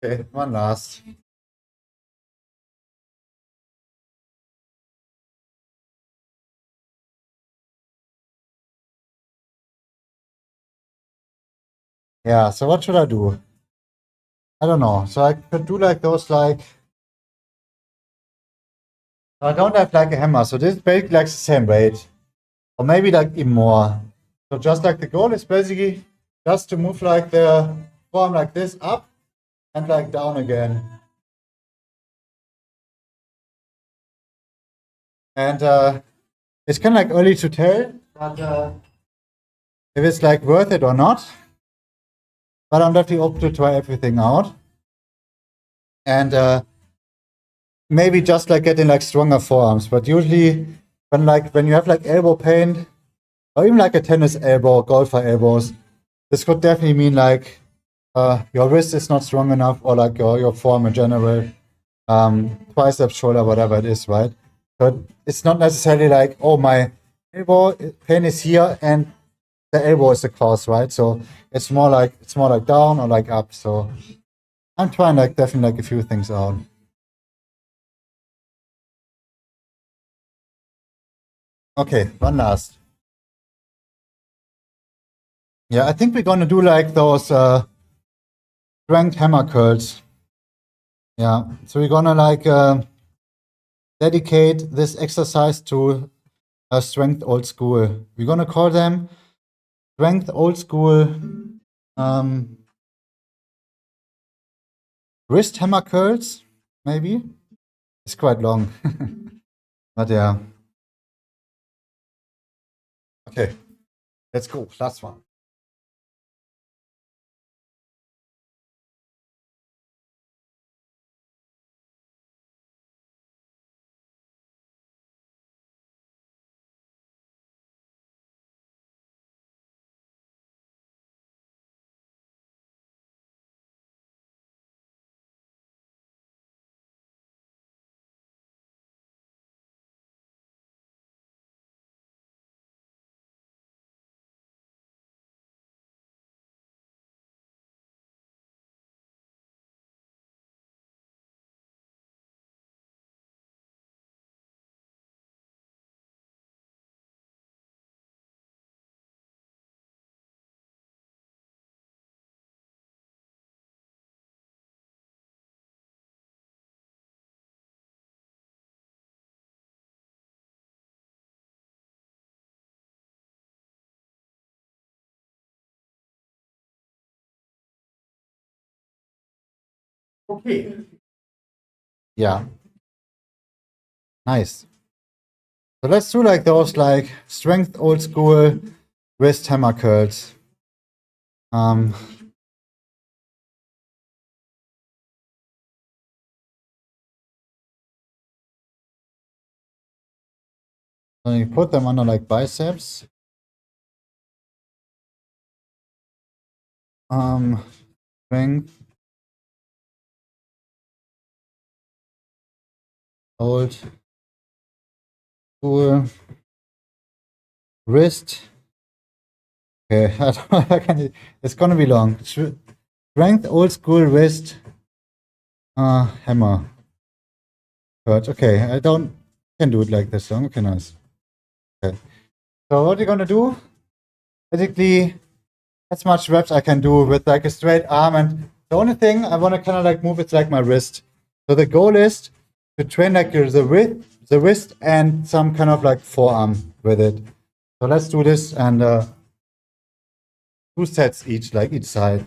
Okay, one last. Yeah, so what should I do? I don't know. So I could do like those like, I don't have like a hammer, so this is basically like the same weight. Or maybe like even more. So just like the goal is basically just to move like the forearm like this up and like down again. And it's kind of like early to tell, but if it's like worth it or not. But I'm definitely open to try everything out. And maybe just like getting like stronger forearms. But usually when you have like elbow pain, or even like a tennis elbow, golfer elbows, this could definitely mean like your wrist is not strong enough, or like your forearm in general, triceps, shoulder, whatever it is, right? So it's not necessarily like, oh, my elbow pain is here and the elbow is the cause, right? So it's more like down or like up. So I'm trying like definitely like a few things out. Okay, one last. Yeah, I think we're gonna do like those strength hammer curls. Yeah, so we're gonna like dedicate this exercise to strength old school. We're gonna call them strength old school um, wrist hammer curls, maybe. It's quite long, but yeah. Okay, let's go. Last one. Okay. Yeah, nice. So let's do like those like strength old school wrist hammer curls. Um, so you put them under like biceps. Strength old school wrist. Okay, I don't know if I can. It's gonna be long. Strength old school wrist hammer curls. Okay, I don't can do it like this long. Okay, nice. Okay. So what you're gonna do? Basically, as much reps I can do with like a straight arm, and the only thing I want to kind of like move is like my wrist. So the goal is to train like the wrist and some kind of like forearm with it. So let's do this, and 2 sets each, like each side.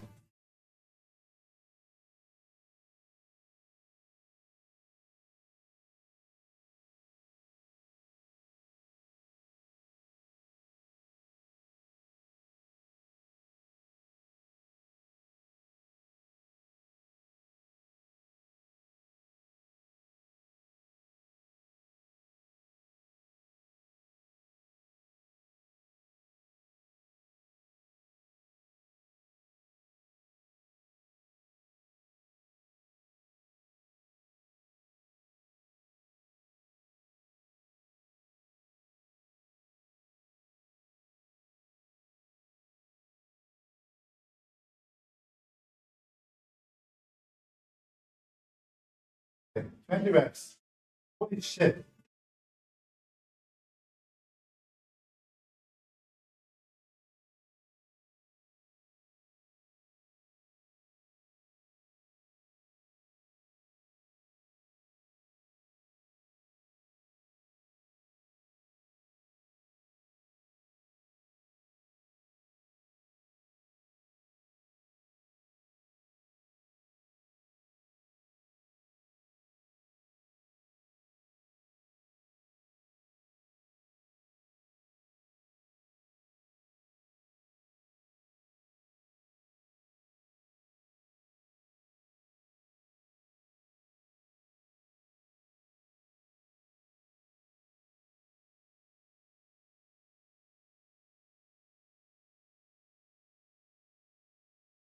Okay, 20 reps. Holy shit.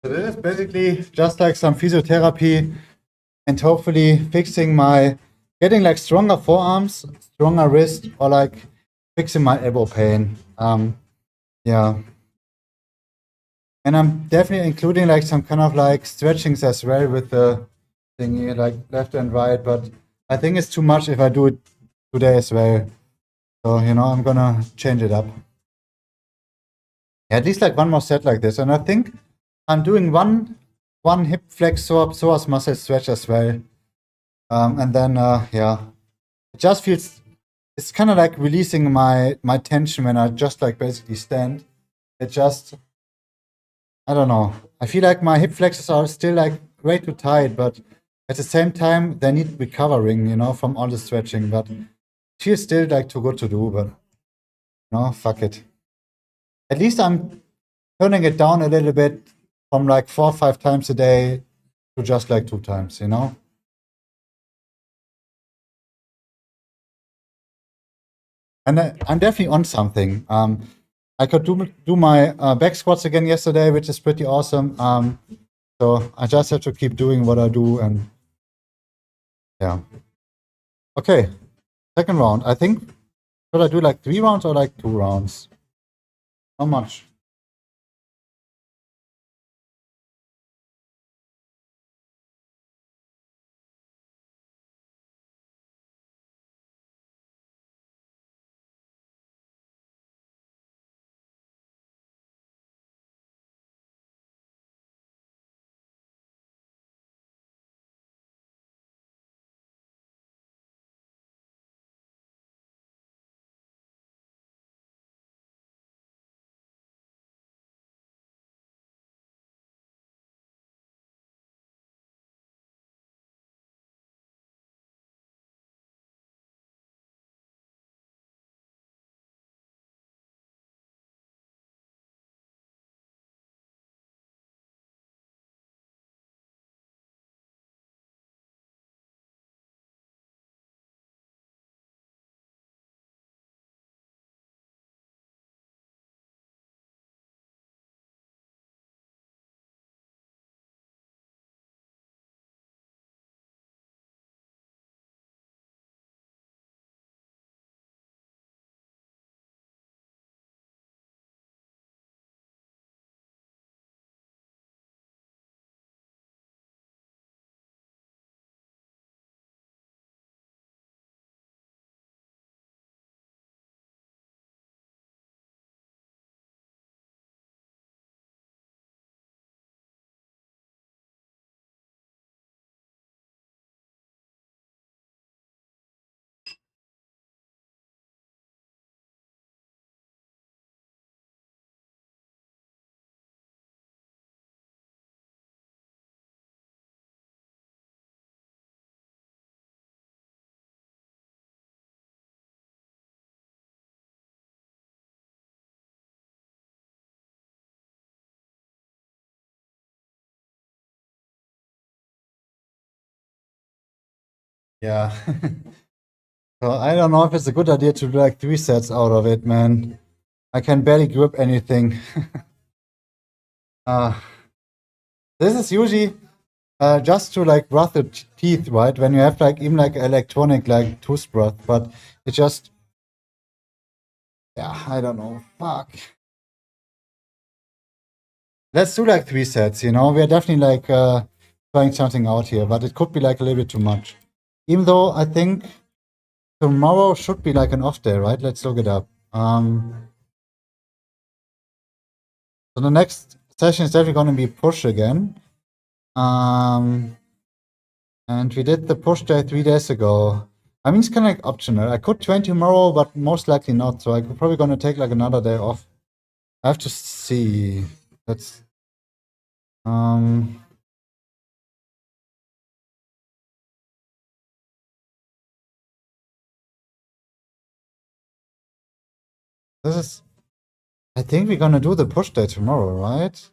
So this is basically just like some physiotherapy and hopefully fixing my, getting like stronger forearms, stronger wrist, or like fixing my elbow pain. Yeah. And I'm definitely including like some kind of like stretchings as well with the thingy, like left and right, but I think it's too much if I do it today as well. So, you know, I'm gonna change it up. Yeah, at least like one more set like this. And I think I'm doing one hip flex psoas muscle stretch as well. And then yeah, it just feels, it's kind of like releasing my tension when I just like basically stand. It just, I don't know. I feel like my hip flexors are still like way too tight, but at the same time they need recovering, you know, from all the stretching. But it feels still like too good to do. But no, fuck it. At least I'm turning it down a little bit from like 4 or 5 times a day to just like 2 times, you know? And I'm definitely on something. I could do my back squats again yesterday, which is pretty awesome. So I just have to keep doing what I do, and yeah. Okay, second round. I think, should I do like 3 rounds or like 2 rounds? How much? Yeah. So I don't know if it's a good idea to do like 3 sets out of it, man. I can barely grip anything. uh, this is usually just to like brush the teeth, right? When you have like even like electronic like toothbrush, but it just, yeah, I don't know. Fuck. Let's do like 3 sets, you know? We're definitely like trying something out here, but it could be like a little bit too much. Even though I think tomorrow should be like an off day, right? Let's look it up. So the next session is definitely going to be push again. And we did the push day 3 days ago. I mean, it's kind of like optional. I could train tomorrow, but most likely not. So I'm probably going to take like another day off. I have to see. That's this is, I think we're gonna do the push day tomorrow, right?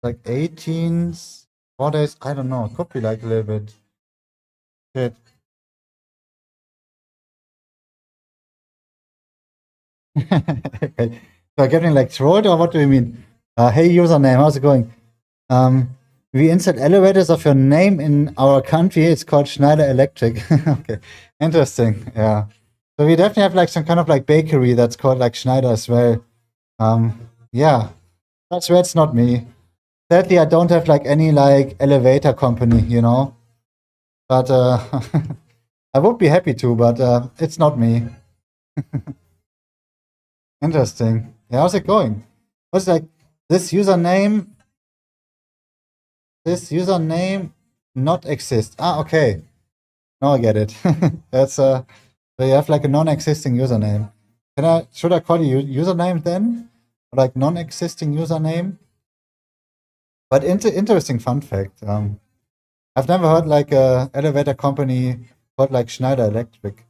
Like 18th, 4 days. I don't know. It could be like a little bit. Shit. Okay. So I'm getting like trolled, or what do you mean? Hey, username, how's it going? We insert elevators of your name in our country. It's called Schneider85. Okay, interesting. Yeah. So we definitely have like some kind of like bakery that's called like Schneider as well. Yeah, that's where it's not me. Sadly, I don't have like any like elevator company, you know. But I would be happy to, but it's not me. Interesting. Yeah, how's it going? What's like this username? This username not exist. Ah, okay. Now I get it. That's so you have like a non-existing username. Should I call you username then? Like non-existing username? But interesting fun fact. I've never heard like a elevator company called like Schneider Electric.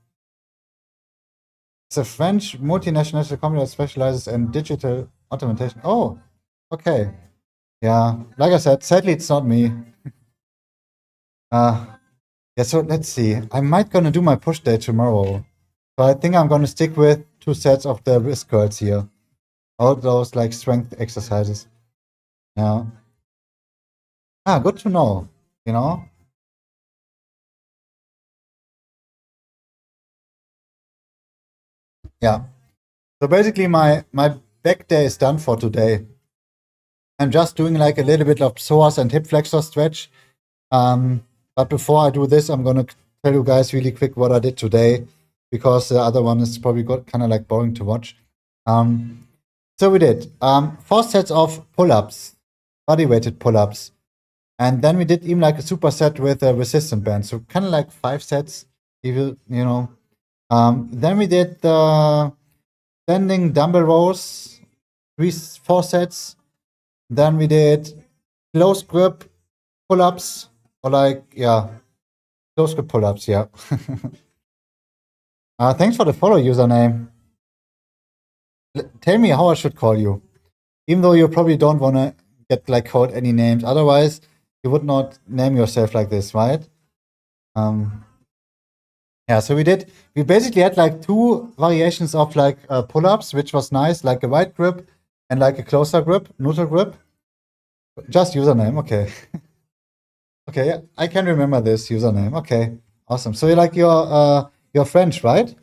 It's a French multinational company that specializes in digital automation. Oh, okay. Yeah, like I said, sadly it's not me. Yeah, so let's see. I might gonna do my push day tomorrow. So I think I'm gonna stick with 2 sets of the wrist curls here. All those like strength exercises. Yeah. Ah, good to know. You know? Yeah. So basically my back day is done for today. I'm just doing like a little bit of psoas and hip flexor stretch. But before I do this, I'm gonna tell you guys really quick what I did today because the other one is probably kind of like boring to watch. So we did 4 sets of pull-ups, body weighted pull-ups, and then we did even like a superset with a resistant band. So kind of like 5 sets, if you know. Then we did the standing dumbbell rows, 4 sets. Then we did close grip pull-ups, or like close grip pull-ups. Yeah. Thanks for the follow, username. Tell me how I should call you, even though you probably don't want to get like called any names. Otherwise, you would not name yourself like this, right? Yeah, so we basically had like 2 variations of like pull-ups, which was nice, like a wide grip and like a closer grip, neutral grip. Just username, okay. Okay, yeah, I can remember this username. Okay, awesome. So you're French, right?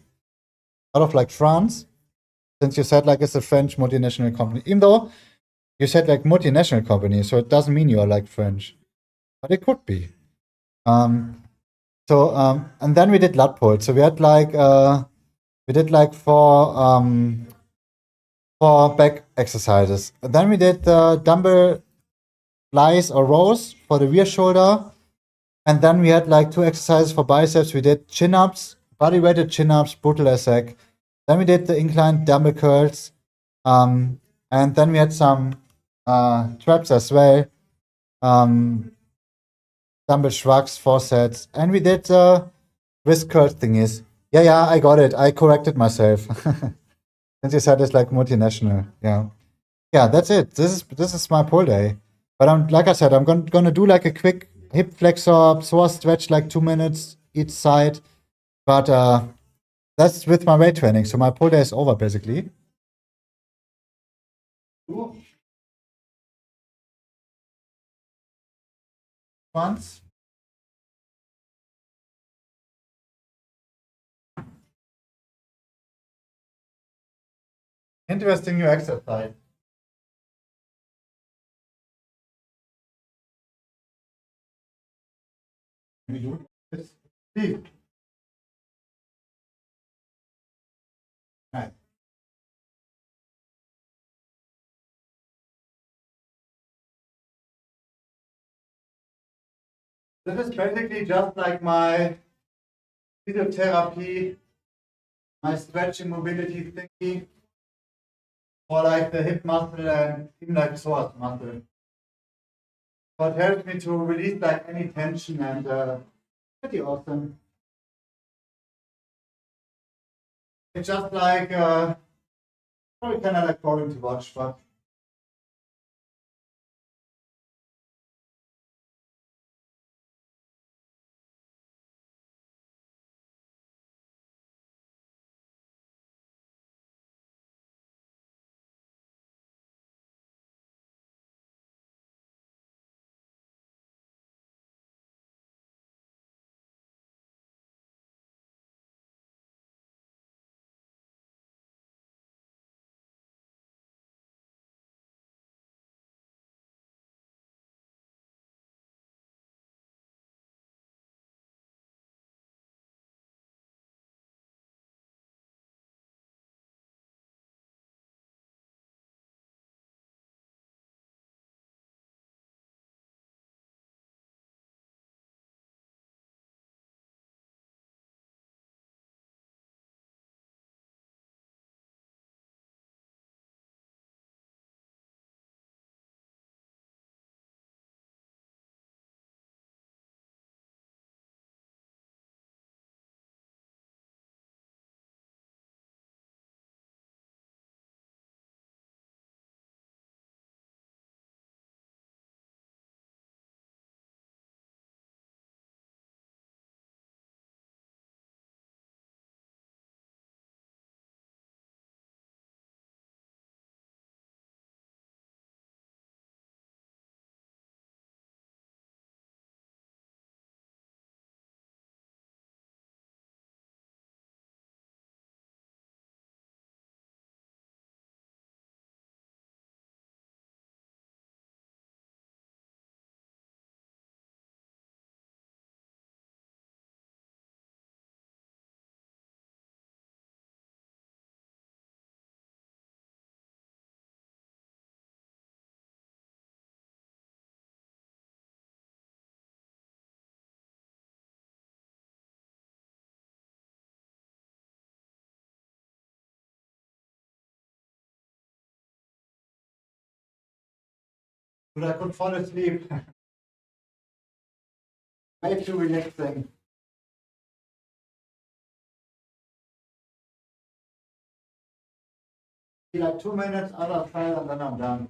Out of like France, since you said like it's a French multinational company. Even though you said like multinational company, so it doesn't mean you're like French, but it could be. And then we did lat pull. So we did like 4 back exercises. And then we did dumbbell flies or rows for the rear shoulder. And then we had like 2 exercises for biceps. We did chin-ups, body weighted chin-ups, brutal leg. Then we did the inclined dumbbell curls. And then we had some traps as well. Dumbbell shrugs, 4 sets. And we did wrist curl thingies. Yeah, I got it. I corrected myself. Since you said it's like multinational. Yeah, that's it. This is my pull day. But I'm like I said, I'm gonna do like a quick hip flexor psoas stretch, like 2 minutes each side. But that's with my weight training. So my pull day is over basically. Once. Interesting new exercise. Can we do this? Please. Nice. This is basically just like my physiotherapy, my stretching mobility thingy for like the hip muscle and even like psoas muscle. So it helps me to release like any tension and pretty awesome. It's just like probably kind of like boring to watch, but But I could fall asleep. Way too relaxing. Like 2 minutes, other side, and then I'm done.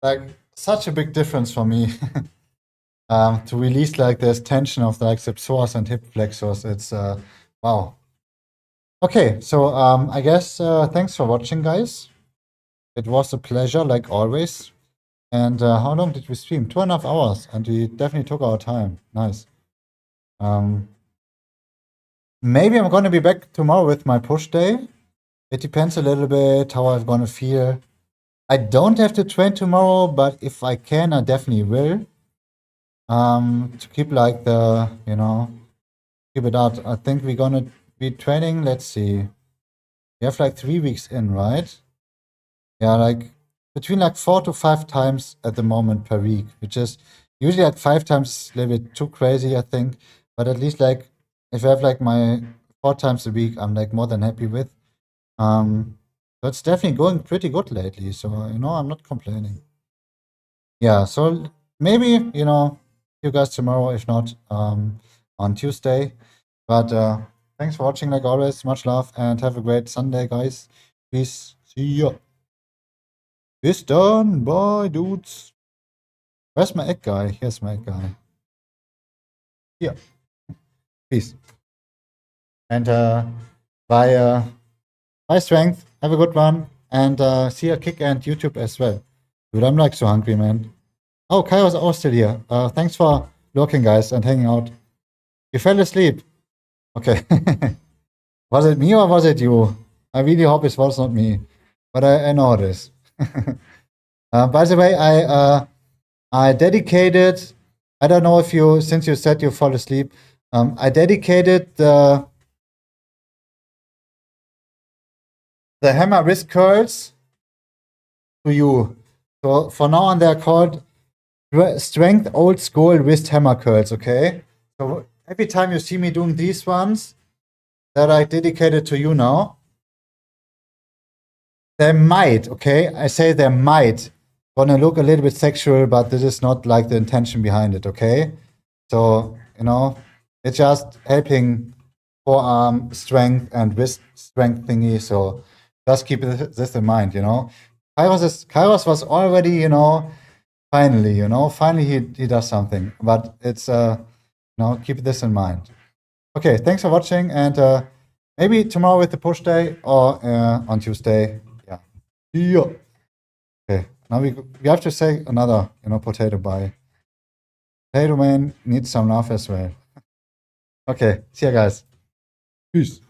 Like such a big difference for me. To release like this tension of the like the psoas and hip flexors. It's wow. Okay, so I guess thanks for watching, guys. It was a pleasure, like always. And how long did we stream? 2.5 hours, and we definitely took our time. Nice. Maybe I'm gonna be back tomorrow with my push day. It depends a little bit how I'm gonna feel. I don't have to train tomorrow, but if I can, I definitely will. To keep like the, you know, keep it out. I think we're gonna be training. Let's see. We have like 3 weeks in, right? Yeah, like between like 4 to 5 times at the moment per week, which is usually like 5 times a little bit too crazy, I think. But at least like if I have like my 4 times a week, I'm like more than happy with. So it's definitely going pretty good lately. So I'm not complaining. Yeah, so maybe you guys tomorrow, if not on Tuesday. But thanks for watching, like always. Much love and have a great Sunday, guys. Peace. See ya. Bis done. Bye, dudes. Where's my egg guy? Here's my egg guy. Here. Peace. And bye strength. Have a good one. And see ya Kick and YouTube as well. Dude, I'm like so hungry, man. Oh, Kairos was still here. Thanks for lurking, guys, and hanging out. You fell asleep. Okay. Was it me or was it you? I really hope it was not me. But I know it is. By the way, I dedicated, I don't know if you, since you said you fall asleep, I dedicated the hammer wrist curls to you. So for now on, they're called strength old school wrist hammer curls, okay? So every time you see me doing these ones that I dedicated to you now, They might, okay? I say they might gonna look a little bit sexual, but this is not like the intention behind it, okay? So, you know, it's just helping forearm strength and wrist strength thingy. So just keep this in mind, you know. Kairos was already, you know, finally he does something. But it's you know, keep this in mind. Okay, thanks for watching, and maybe tomorrow with the push day or on Tuesday. Yeah. Yeah. Okay. Now we have to say another, you know, potato bye. Potato man needs some love as well. Okay. See ya, guys. Peace.